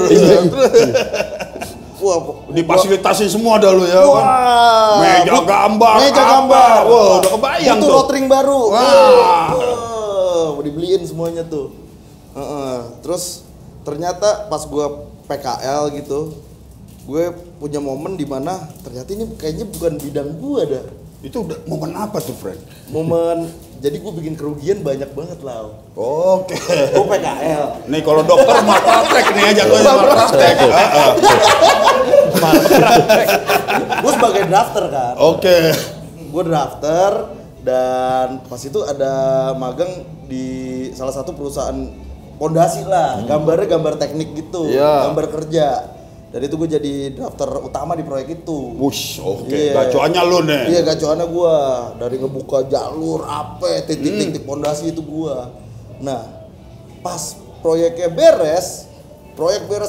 Wah, Difasilitasi semua dah lu ya kan. wah, Meja gambar. meja apa. gambar. Wah, udah kebayang itu tuh. rotring baru. Wah. Wah, dibeliin semuanya tuh. Terus ternyata pas gue PKL gitu, gue punya momen di mana ternyata ini kayaknya bukan bidang gue dah. Itu udah momen apa tuh, friend? Momen, jadi gue bikin kerugian banyak banget lah. Oke. Gue PKL. Nih kalau dokter malpraktek nih ya jatuhnya malpraktek. Gue sebagai drafter kan. Oke. Gue drafter dan pas itu ada magang di salah satu perusahaan pondasi lah. Gambarnya gambar teknik gitu, Iya. gambar kerja. Dan itu gue jadi drafter utama di proyek itu. Wush, oke. Iya. Gacoannya lu nih. Iya, gacoannya gua. Dari ngebuka jalur apa, titik-titik pondasi itu gua. Nah, pas proyek beres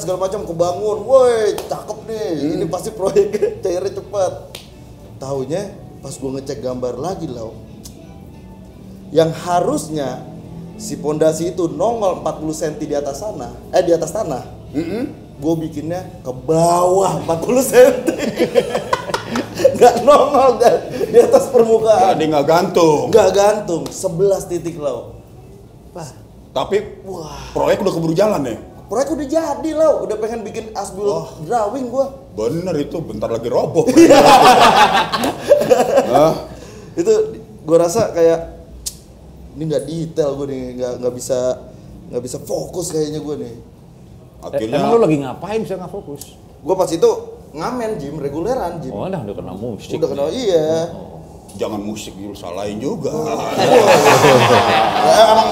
segala macam kebangun. Woi, cakep nih. Ini pasti proyeknya cairnya cepat. Taunya pas gua ngecek gambar lagi loh. Yang harusnya si pondasi itu nongol 40 cm di atas tanah. Gue bikinnya ke bawah 40 cm. Nggak nongol dan di atas permukaan. Jadi nggak gantung. Nggak gantung, 11 titik loh. Wah, Tapi wah. proyek udah keburu jalan ya? Proyek udah jadi loh, udah pengen bikin asbul drawing gua. Bener itu, bentar lagi roboh. Itu gua rasa kayak ini nggak detail gue nih, nggak bisa fokus kayaknya gue nih. Akhirnya Emang lu lagi ngapain bisa nggak fokus? Gue pas itu ngamen gym, reguleran gym. Oh, udah kena musik. Udah kenal, iya. jangan musik dulu salahin juga.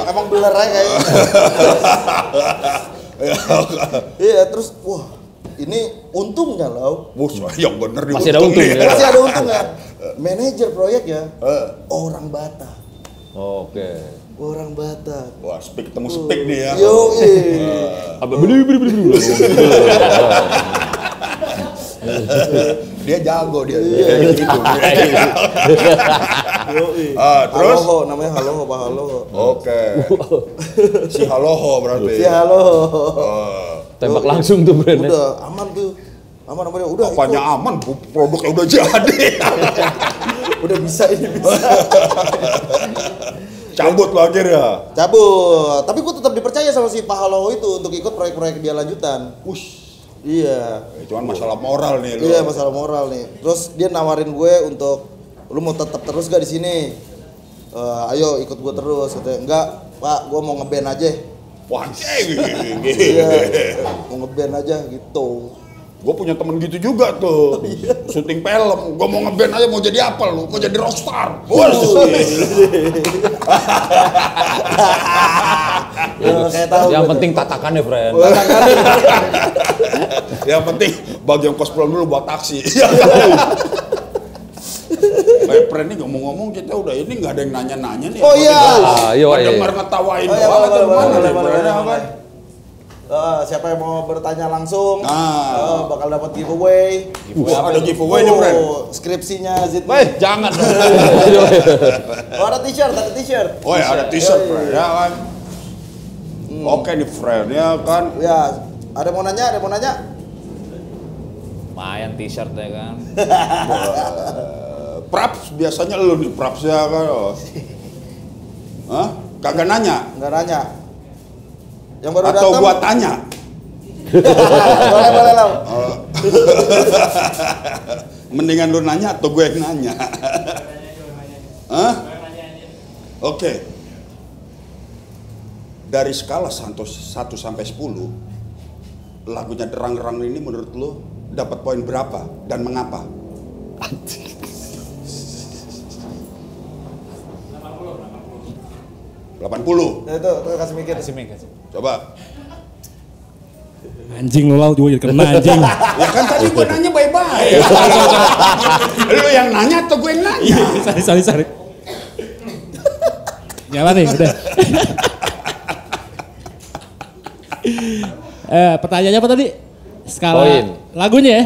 emang bener aja kayaknya. Iya, terus wah ini untungnya loh. Bos, yang bener Masih ada untung ya? Masih ada untungnya. Manajer proyeknya orang Batak. Oke. Orang Batak. Wah, speak ketemu speak nih ya. Yo, Dia jago dia. Iya. Terus? Haloho, namanya Haloho, Pak Haloho. Oke. Si Haloho berarti. Si Haloho. Tembak langsung tuh brandnya. Udah aman tuh. Aman namanya udah. Apanya aman, produknya udah jadi. Udah bisa ini bisa. Cabut lo akhirnya. Cabut. Tapi gue tetap dipercaya sama si Pak Haloho itu untuk ikut proyek-proyek dia lanjutan. Wush. Iya. Cuman masalah moral nih lo. Iya, masalah moral nih. Terus dia nawarin gue untuk lu mau tetap terus gak di sini? Ayo ikut gue terus. Katanya, enggak, Pak, gue mau ngeband aja. Wah, Iya, mau ngeband aja gitu. gue punya temen gitu juga tuh. Syuting film, gue mau ngeband aja, mau jadi apa lu? Mau jadi rockstar. Kayak tahu. Yang penting tatakannya, friend. Yang penting bagi ongkos pulang dulu buat taksi. Friend ini ngomong-ngomong kita udah ini nggak ada yang nanya-nanya nih. Oh iya. Dengar ngetawain Oh iya, doang atau gimana nih, boleh, friend? boleh. Siapa yang mau bertanya langsung bakal dapat giveaway. Ada giveaway nih, friend. Skripsinya Zid. Jangan. Oh, ada t-shirt. Oh ya ada t-shirt, friend. Ya kan. Oke nih, friend ya kan. Ya, ada mau nanya? Lumayan t-shirt ya kan. Praps biasanya lu nih Praps ya kan. Hah? Kagak nanya? Enggak nanya. Yang baru Atau datang. gua tanya? boleh lah. Mendingan lu nanya atau gue yang nanya? Hah? Oke. Dari skala 1 sampai 10, lagunya Derang-Rang ini menurut lu dapat poin berapa dan mengapa? 80. Itu kasih mikir. Coba. Anjing lo juga jadi kena anjing. Ya kan tadi gue nanya baik-baik. Lu yang nanya atau gue yang nanya? Sorry. Nyala nih, udah. Pertanyaannya apa tadi? Skala Poin. lagunya ya?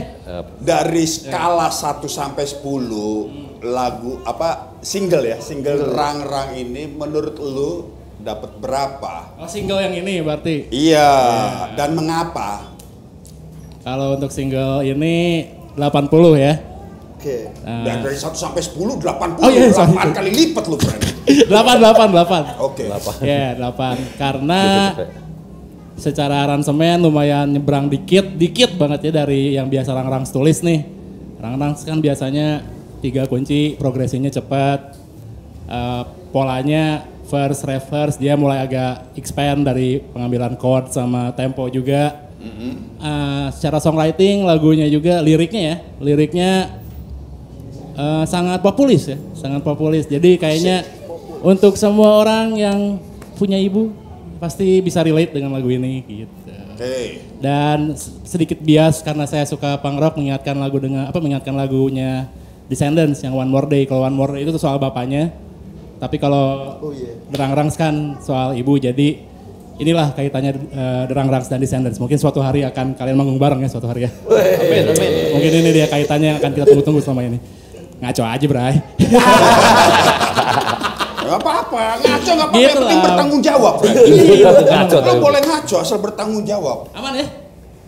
Dari skala 1 sampai 10 lagu apa single Rang-Rang ini menurut lu dapat berapa? Oh, single yang ini berarti. Iya, dan mengapa? Kalau untuk single ini 80 ya. Oke. Dan dari 1 sampai 10 80. Oh iya, sorry. 8 kali lipat lu, friend. 8. Oke. Ya, 8. Karena secara aransemen lumayan nyebrang dikit banget ya dari yang biasa Rang-Rang tulis nih. Rang-Rang kan biasanya 3 kunci, progresinya cepat, polanya verse reverse, dia mulai agak expand dari pengambilan chord sama tempo juga. Secara songwriting lagunya juga liriknya sangat populis ya, sangat populis. Jadi kayaknya untuk semua orang yang punya ibu pasti bisa relate dengan lagu ini gitu. Dan sedikit bias karena saya suka punk rock, mengingatkan lagunya Descendants yang One More Day. Kalau One More Day itu tuh soal bapaknya, tapi kalau Derang Rangs kan soal ibu. Jadi inilah kaitannya Derang Rangs dan Descendants. Mungkin suatu hari akan kalian manggung bareng ya suatu hari ya. Amin. Mungkin ini dia kaitannya yang akan kita tunggu-tunggu selama ini. Ngaco aja, Bray. Gak apa-apa, ngaco gak apa-apa, Gitu yang penting lah. bertanggung jawab. Iya, ngaco. Lo boleh ngaco asal bertanggung jawab. Aman ya?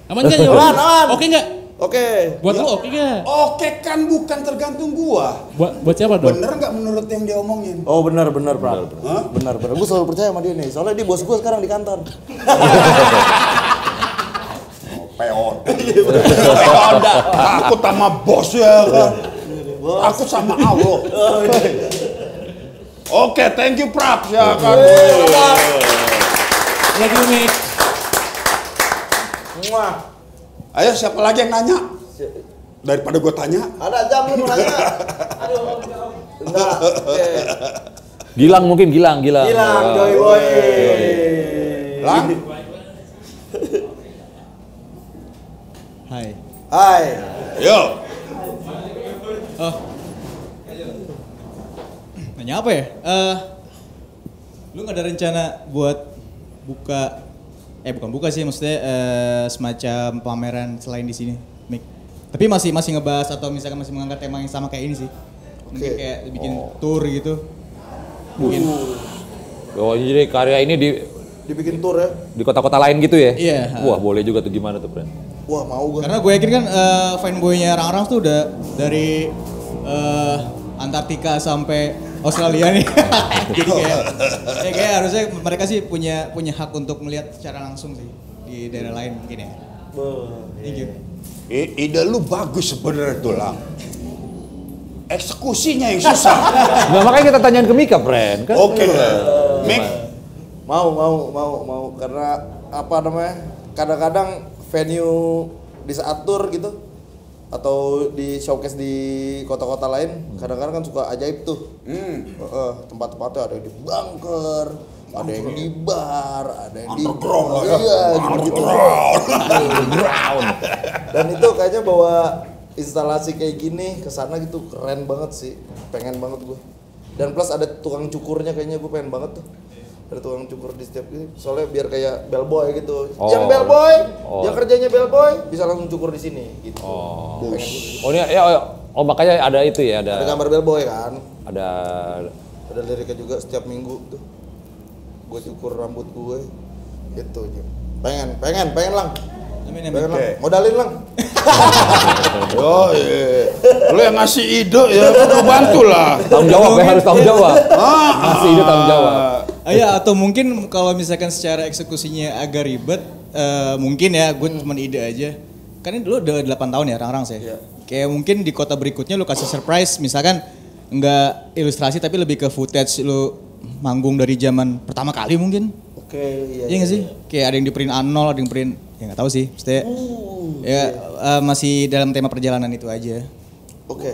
Aman nggak jawabannya? Aman. Oke nggak? Oke. Buat lu oke nggak? Oke kan bukan tergantung gua. Buat siapa dong? Bener nggak menurut yang dia omongin? Oh benar, Pram. Hah? Benar. Gue selalu percaya sama dia nih. Soalnya dia bos gue sekarang di kantor. Peon. Peon dah. Takut sama bos ya kan. Takut sama Allah. Oke, thank you Prap ya kan. Lagi Mik. Muah. Ayo siapa lagi yang nanya? Daripada gue tanya. Ada jam lu mau nanya. Aduh. Enggak. Oke. Gilang mungkin Gilang. Hilang, Joy Boy. Lang? Hai. Yo. Nanya apa ya? Lu nggak ada rencana buat buka, bukan buka sih, maksudnya semacam pameran selain di sini, Mik. Tapi masih ngebahas atau misalkan masih mengangkat tema yang sama kayak ini sih. Mungkin kayak bikin tour gitu. Mungkin. Oh, jadi karya ini Dibikin tour ya. di kota-kota lain gitu ya? Iya. Wah, boleh juga tuh, gimana tuh, Friend? Wah mau gue. Karena gue yakin kan fanboy-nya Rang-Rang tuh udah dari Antartika sampai Australia nih. Jadi kayak harusnya mereka sih punya hak untuk melihat secara langsung sih di daerah lain mungkin ya. Thank you. Ide lu bagus sebenarnya tuh Lang. Eksekusinya yang susah. Nah, makanya kita tanyain ke Mika, Friend. Kan? Oke. Mik. Mau karena apa namanya? Kadang-kadang venue di saat tour gitu atau di showcase di kota-kota lain kadang-kadang kan suka ajaib tuh. Tempat-tempatnya ada yang di bunker, ada yang di bar, ada yang di Underground lah ya. Iya, gitu. Underground. Dan itu kayaknya bawa instalasi kayak gini ke sana gitu keren banget sih. Pengen banget gue. Dan plus ada tukang cukurnya kayaknya gue pengen banget tuh. Ada tukang cukur di setiap ini soalnya biar kayak bellboy gitu. Yang bellboy, yang kerjanya bellboy bisa langsung cukur di sini gitu. Pengen gitu. Oh, ini ya, makanya ada itu ya, Ada gambar bellboy kan. ada Liriknya juga setiap minggu tuh. Gue cukur rambut gue. Gitu aja. Pengen Lang. Amin. Pengen Lang. Modalin Lang. Oh iya. Lu yang ngasih ide ya, lu bantu lah. tanggung jawab ya, harus tanggung jawab. Masih itu tanggung jawab. Ya atau mungkin kalau misalkan secara eksekusinya agak ribet, mungkin ya gue cuma ide aja. Kan ini dulu udah 8 tahun ya Rang-Rang sih. Kayak mungkin di kota berikutnya lu kasih surprise, misalkan nggak ilustrasi tapi lebih ke footage lu manggung dari zaman pertama kali mungkin. Oke, iya. Iya nggak sih? Kayak ada yang di print A0, ada yang print, ya nggak tahu sih. Maksudnya masih dalam tema perjalanan itu aja. Oke.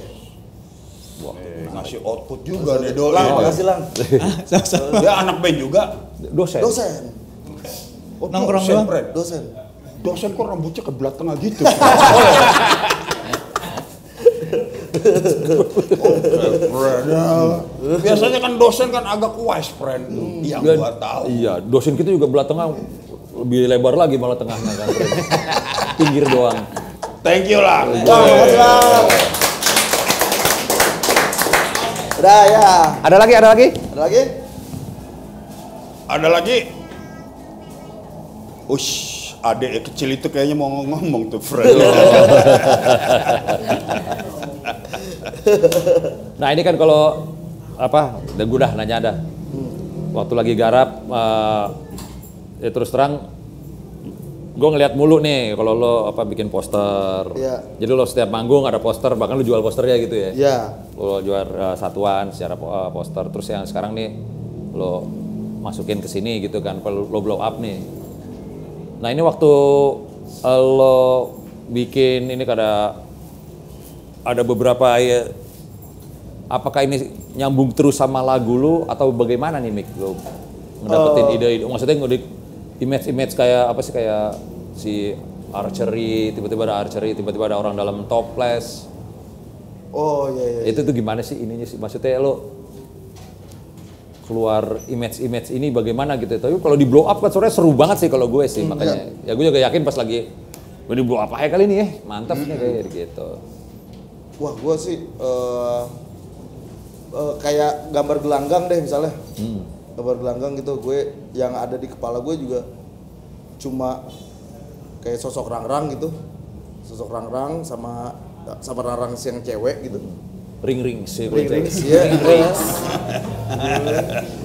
Ngasih output juga nih doi. Lang, makasih Lang. Sama-sama. Dia anak band juga. Dosen. Dosen. Oh, Nongkrong dosen, doang? Fred. Dosen. Dosen kok rambutnya ke belah tengah gitu. Biasanya kan dosen kan agak wise, friend. Yang gua tahu. Iya, dosen kita juga belah tengah lebih lebar lagi malah tengahnya kan, Friend. Pinggir doang. Thank you lah. Makasih Lang. Udah ya. Ada lagi? Ada lagi? Ada lagi? Ush, adek kecil itu kayaknya mau ngomong tuh, friend. Nah ini kan kalau dan gue udah nanya ada. Waktu lagi garap, ya terus terang gue ngeliat mulu nih kalau lo apa bikin poster. Iya. Jadi lo setiap manggung ada poster, bahkan lo jual posternya gitu ya. Iya. Lo jual satuan secara poster, terus yang sekarang nih lo masukin ke sini gitu kan, kalau lo blow up nih. Nah ini waktu lo bikin ini ada beberapa ya, apakah ini nyambung terus sama lagu lo atau bagaimana nih Mik? Lo ngedapetin ide-ide, maksudnya image kayak apa sih, kayak si archery, tiba-tiba ada archery, tiba-tiba ada orang dalam toples. Oh iya. Itu tuh gimana sih ininya sih? Maksudnya lo keluar image ini bagaimana gitu. Tapi kalau di blow up kan sebenarnya seru banget sih kalau gue sih, makanya. Ya gue juga yakin pas lagi gue di blow up aja kali ini ya, mantap nih kayak gitu. Wah, gue sih kayak gambar gelanggang deh misalnya. Gambar gelanggang gitu, gue yang ada di kepala gue juga cuma kayak sosok Rangrang gitu. Sosok Rangrang sama Rangrang yang cewek gitu. Ring sih. Rings, ya. Rings.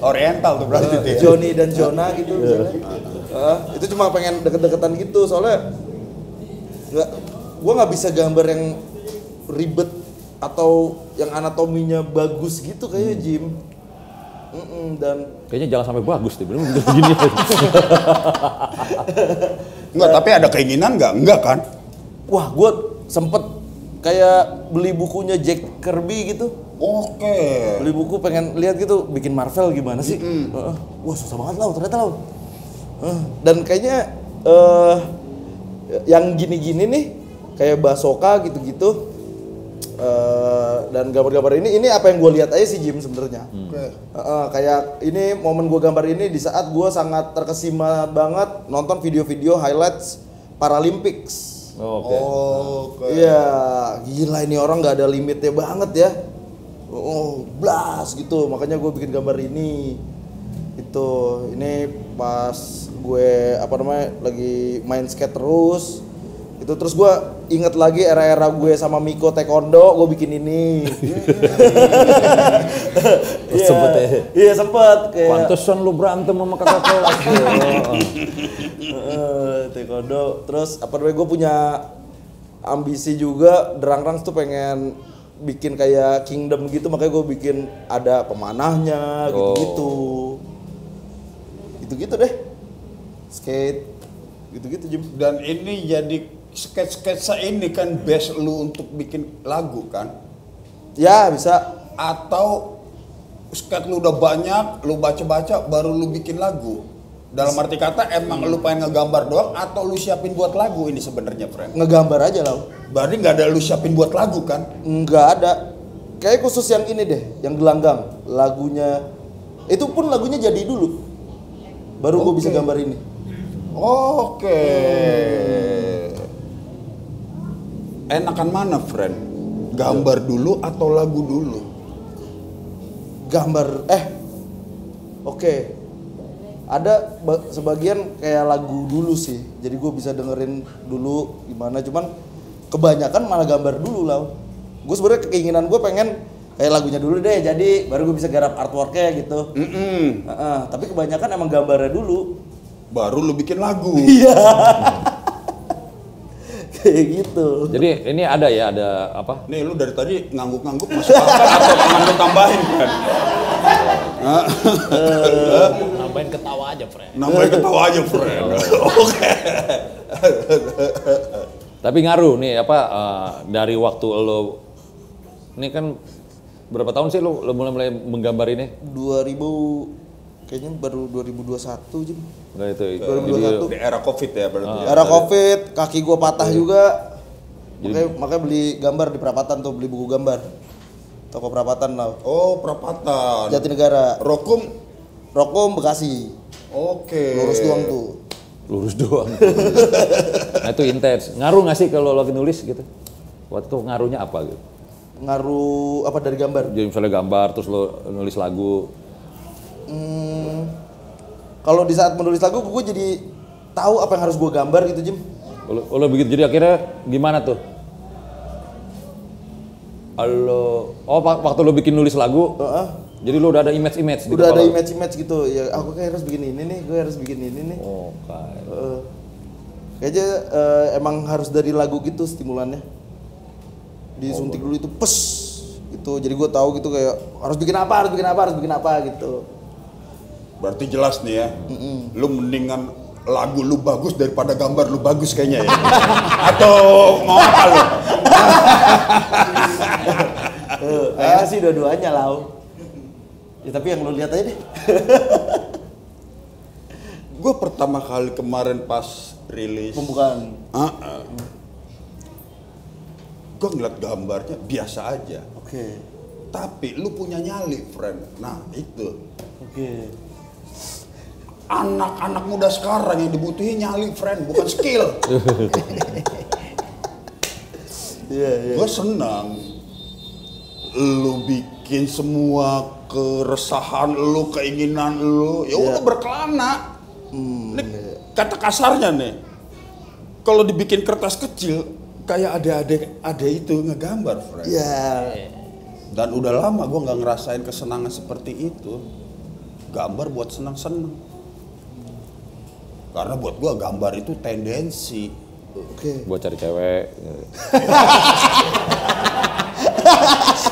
Oriental tuh berarti tuh ya. Johnny dan Jonah gitu misalnya. Itu cuma pengen deket-deketan gitu, soalnya gue nggak bisa gambar yang ribet atau yang anatominya bagus gitu kayak Jim. Dan Kayaknya jangan sampai bagus deh, bener begini. Enggak, tapi ada keinginan enggak kan? wah, gue sempet kayak beli bukunya Jack Kirby gitu. Oke. Beli buku pengen lihat gitu, bikin Marvel gimana sih? Wah, susah banget lah ternyata lah. Dan kayaknya yang gini-gini nih kayak Basoka gitu-gitu. Dan gambar-gambar ini apa yang gue lihat aja sih Jim sebenarnya. Kayak ini momen gue gambar ini di saat gue sangat terkesima banget nonton video-video highlights Paralympics. Oke. Iya, gila ini orang nggak ada limitnya banget ya. Blas gitu, makanya gue bikin gambar ini. Ini pas gue lagi main skate terus. Terus gue inget lagi era-era gue sama Miko taekwondo, gue bikin ini. Sempet ya? Iya sempet. Pantesan lu berantem sama kakak kelas. Taekwondo. Terus gue punya ambisi juga, Derangrang tuh pengen bikin kayak kingdom gitu, makanya gue bikin ada pemanahnya gitu-gitu. Gitu-gitu deh. Skate gitu-gitu Jim. Dan ini jadi sketsa ini kan base lu untuk bikin lagu kan? Ya bisa. Atau sketch lu udah banyak, lu baca-baca baru lu bikin lagu? Dalam arti kata emang lu pengen ngegambar doang atau lu siapin buat lagu ini sebenarnya, friend? Ngegambar aja lah. Berarti nggak ada lu siapin buat lagu kan? Nggak ada. Kayak khusus yang ini deh, yang gelanggang. Lagunya, itu pun lagunya jadi dulu. Baru gue bisa gambar ini. Oke. Enakan mana, friend? Gambar dulu atau lagu dulu? Gambar, oke. Ada sebagian kayak lagu dulu sih. Jadi gue bisa dengerin dulu gimana. Cuman kebanyakan malah gambar dulu lah. Gue sebenarnya keinginan gue pengen kayak lagunya dulu deh. Jadi baru gue bisa garap artworknya gitu. Tapi kebanyakan emang gambarnya dulu. Baru lu bikin lagu. Iya. Kayak gitu. Jadi ini ada apa? Nih lu dari tadi ngangguk-ngangguk masuk akal atau pengen lu tambahin kan? Nambahin ketawa aja, Fred. Namanya ketawa aja, friend. Oke. Tapi ngaruh nih apa dari waktu lo ini kan berapa tahun sih lo mulai menggambar ini? 2000 kayaknya baru 2021 Jim. Nah, itu 2021. Di era Covid ya berarti. Era Covid, kaki gua patah juga. Makanya beli gambar di Perapatan tuh, beli buku gambar. Toko Perapatan lah. Oh, Perapatan. Jatinegara. Rokum Bekasi. Oke. Lurus doang tuh. Lurus doang. Nah itu intens. Ngaruh nggak sih kalau lagi nulis gitu? Waktu itu ngaruhnya apa gitu? Ngaruh apa dari gambar? Jadi misalnya gambar terus lo nulis lagu. Kalau di saat menulis lagu gue jadi tahu apa yang harus gue gambar gitu Jim. Lo begitu, jadi akhirnya gimana tuh? Waktu lo bikin nulis lagu, jadi lo udah ada image di udah kepala. ada image gitu. Ya aku kayak harus bikin ini nih, gue harus bikin ini nih. Kayaknya emang harus dari lagu gitu stimulannya. Disuntik dulu itu pes gitu. Jadi gue tahu gitu kayak harus bikin apa gitu. Berarti jelas nih ya. Lu mendingan lagu lu bagus daripada gambar lu bagus kayaknya ya. Atau mau apa lu? Sih dua-duanya lah. Ya tapi yang lu lihat aja deh. Gue pertama kali kemarin pas rilis Pembukaan. Gue ngeliat gambarnya biasa aja. Oke. Tapi lu punya nyali, friend. Nah itu. Oke. Anak-anak muda sekarang yang dibutuhin nyali, friend, bukan skill. Iya. Gue senang lu bikin semua keresahan lu, keinginan lu, ya udah berkelana. Ini kata kasarnya nih, kalau dibikin kertas kecil kayak ada itu ngegambar, friend. Iya. Dan udah lama gue nggak ngerasain kesenangan seperti itu. Gambar buat senang-senang. Karena buat gue gambar itu tendensi. Oke. Buat cari cewek.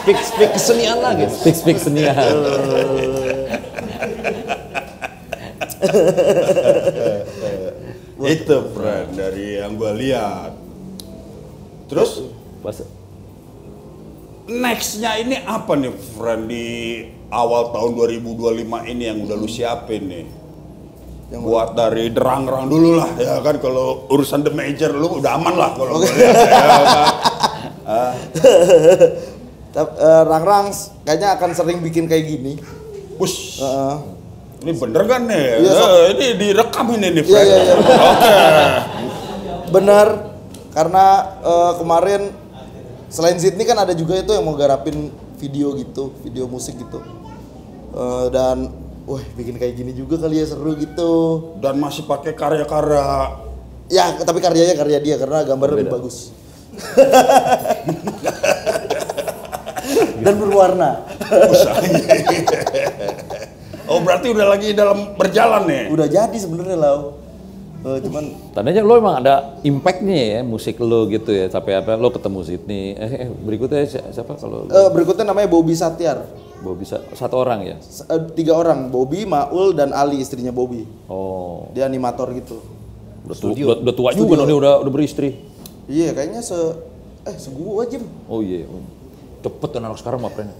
Speak kesenian lagi. Speak kesenian. Itu, friend, dari yang gue lihat. Terus nextnya ini apa nih, friend, di awal tahun 2025 ini yang udah lu siapin nih? Buat dari Derangrang dulu lah, ya kan, kalau urusan The Major lu udah aman lah kalau gue lihat. Rangrang kayaknya akan sering bikin kayak gini. Push. Ini bener kan nih? Iya, ini direkam ini nih, friend. Iya. Oke. Bener, karena kemarin selain Sydney kan ada juga itu yang mau garapin video gitu, video musik gitu. Dan wah, bikin kayak gini juga kali ya, seru gitu. Dan masih pakai karya-karya. Ya, tapi karyanya karya dia karena gambarnya lebih bagus. Dan berwarna. Oh, berarti udah lagi dalam berjalan nih? Udah jadi sebenarnya Lau. Cuman tandanya lo emang ada impactnya ya musik lo gitu ya, sampai apa lo ketemu Sydney. Berikutnya siapa kalau? Berikutnya namanya Bobby Satyar. Bobby satu orang ya? 3 orang, Bobby, Maul, dan Ali, istrinya Bobby. Oh. Dia animator gitu. Udah tua juga dong, dia udah beristri. Iya, kayaknya segua Jim. Oh iya. Cepet kan anak sekarang mah, friend.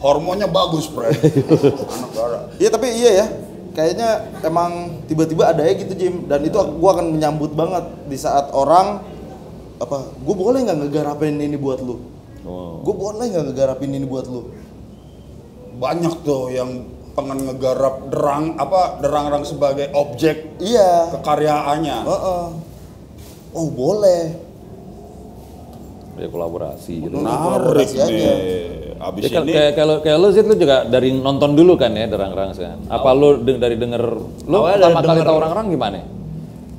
Hormonnya bagus, friend. Anak darah. Iya, tapi iya ya. Kayaknya emang tiba-tiba ada ya gitu Jim. Dan itu gua akan menyambut banget di saat orang gue boleh nggak ngegarapin ini buat lu? Gue boleh nggak ngegarapin ini buat lu? Banyak tuh yang pengen ngegarap Derangrang sebagai objek kekaryaannya. Oh, boleh. Ya kolaborasi gitu. Menarik nih. Abis Ya, ini kayak lo Zid, lo juga dari nonton dulu kan ya Derangrang kan? Apa lo dari denger, lo Awalnya pertama dari kali denger. tahu Derangrang gimana?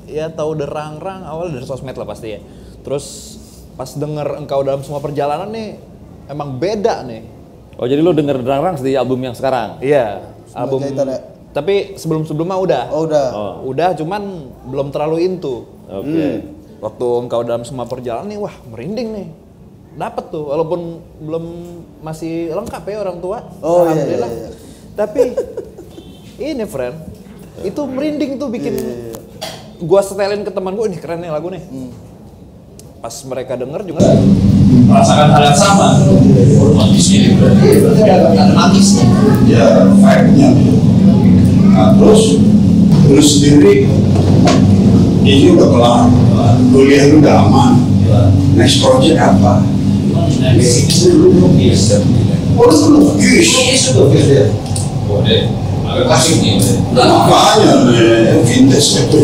Ya tahu Derangrang awal dari sosmed lah pasti ya. Terus pas denger Engkau Dalam Semua Perjalanan nih emang beda nih. Oh jadi lo denger Derangrang di album yang sekarang? Iya, album. Jahitan ya? Tapi sebelum-sebelumnya udah. Oh, udah. Udah, cuman belum terlalu into. Oke. Waktu Engkau Dalam Semua Perjalanan nih, wah merinding nih. Dapet tuh, walaupun belum masih lengkap ya orang tua. Oh, Alhamdulillah. iya. Tapi ini friend, itu merinding tuh bikin. Gua setelin ke teman gua, ini keren nih lagu nih. Pas mereka denger juga merasakan hal yang sama. Otomatisnya berarti ada magisnya. ya vibe-nya. Nah, terus lu sendiri ini udah kelar, kuliah lu udah aman. Next project apa? Oh, lu lukis. Boleh. Agak klasik nih. Makanya nih, vintage itu.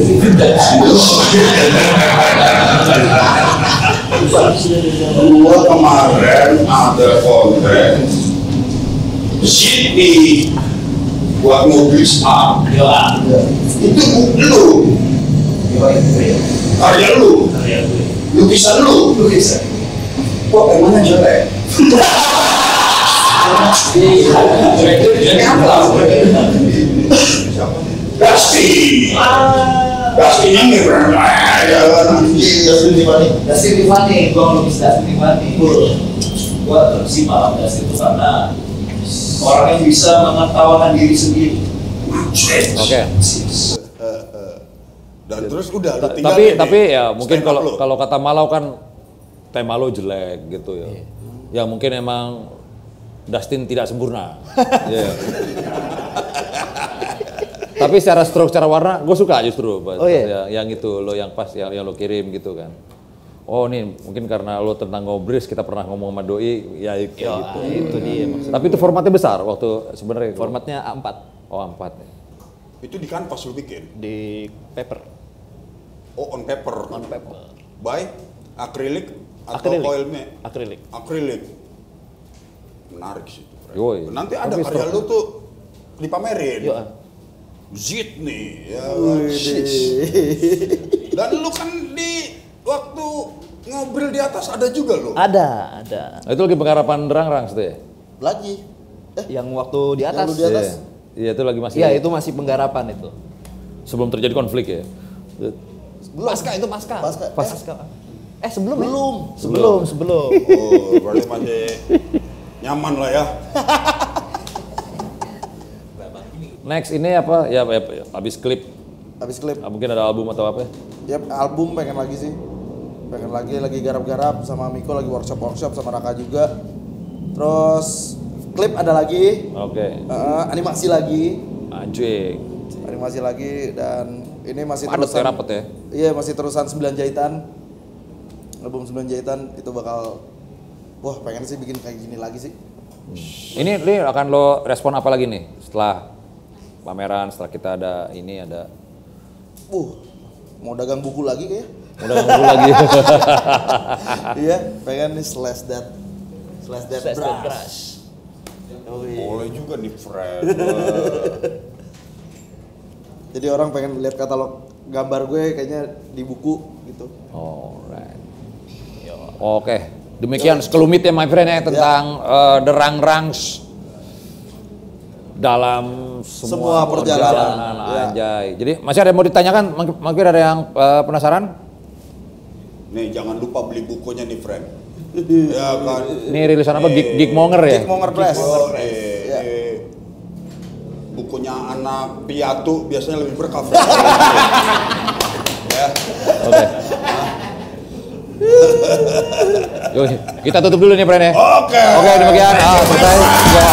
Gua kemarin ada konten Sydney buat mobil Spark. Itu lu, karya lu, lukisan lu. Kok emangnya jelek? Jadi apa? Gak Dusty. Dusty yang ngirim. Dustin Tiffany, gue ngelukis Dustin Tiffany. Gue sih paham Dustin itu karena orang yang bisa menertawakan diri sendiri. Oke. Dan terus udah lu tinggalin Tapi nih, ya mungkin stand up lu. kalau kata Malau kan tema lo jelek gitu ya. Ya mungkin emang Dustin tidak sempurna. Iya. Tapi secara stroke, secara warna, gue suka justru. Oh, iya? Yang itu lo yang pas, yang lo kirim gitu kan. Oh nih mungkin karena lo tentang ngobris kita pernah ngomong sama Doi, ya kayak gitu. Itu dia maksudnya. Tapi itu formatnya besar waktu sebenarnya. Formatnya A4 Oh A4 ya. Itu di kanvas lu bikin. di paper. Oh, on paper. On paper. By akrilik atau Akrilik. oil mat? Akrilik. Akrilik. Menarik sih. Yoi. Nanti ada Tapi karya stroke. lu tuh dipamerin. Yo, Zit nih, ya. Dan lu kan di waktu ngobrol di atas ada juga lo. ada. Nah, itu lagi penggarapan derang-rang itu ya? Lagi. Yang waktu di atas. lu di atas? Iya, itu lagi masih. Iya, itu masih penggarapan itu. Sebelum terjadi konflik ya. Pasca itu pasca. Pasca. Sebelum ya? Belum. Sebelum. Oh, berarti masih nyaman lah ya. Next ini apa? Ya, habis klip. Habis klip. Mungkin ada album atau apa? Yap, album pengen lagi sih. Pengen lagi garap-garap sama Miko lagi workshop sama Raka juga. Terus klip ada lagi. Oke. Animasi lagi. Anjing. Animasi lagi dan ini masih Padat terusan. ya, rapet ya? Iya, masih terusan 9 jahitan. Album 9 jahitan itu bakal pengen sih bikin kayak gini lagi sih. Ini akan lo respon apa lagi nih setelah pameran, setelah kita ada ini ada Mau dagang buku lagi kayaknya. udah ngumpul lagi. Iya, pengen nih slash that brush. Boleh juga nih, Fred. Jadi orang pengen lihat katalog gambar gue kayaknya di buku gitu. Alright. Oke, demikian sekelumit ya my friend ya tentang derang-rangs dalam semua perjalanan. Ya. Anjay. Jadi masih ada yang mau ditanyakan? Mungkin ada yang penasaran? Nih jangan lupa beli bukunya nih, Fred. Ya kan. Ini rilisan apa? Geekmonger ya? Geekmonger Press. Bukunya anak piatu biasanya lebih berkah. Fred. Ya. Oke. Yuk, kita tutup dulu nih, friend ya. Oke. Oke, demikian. Selesai. Ya.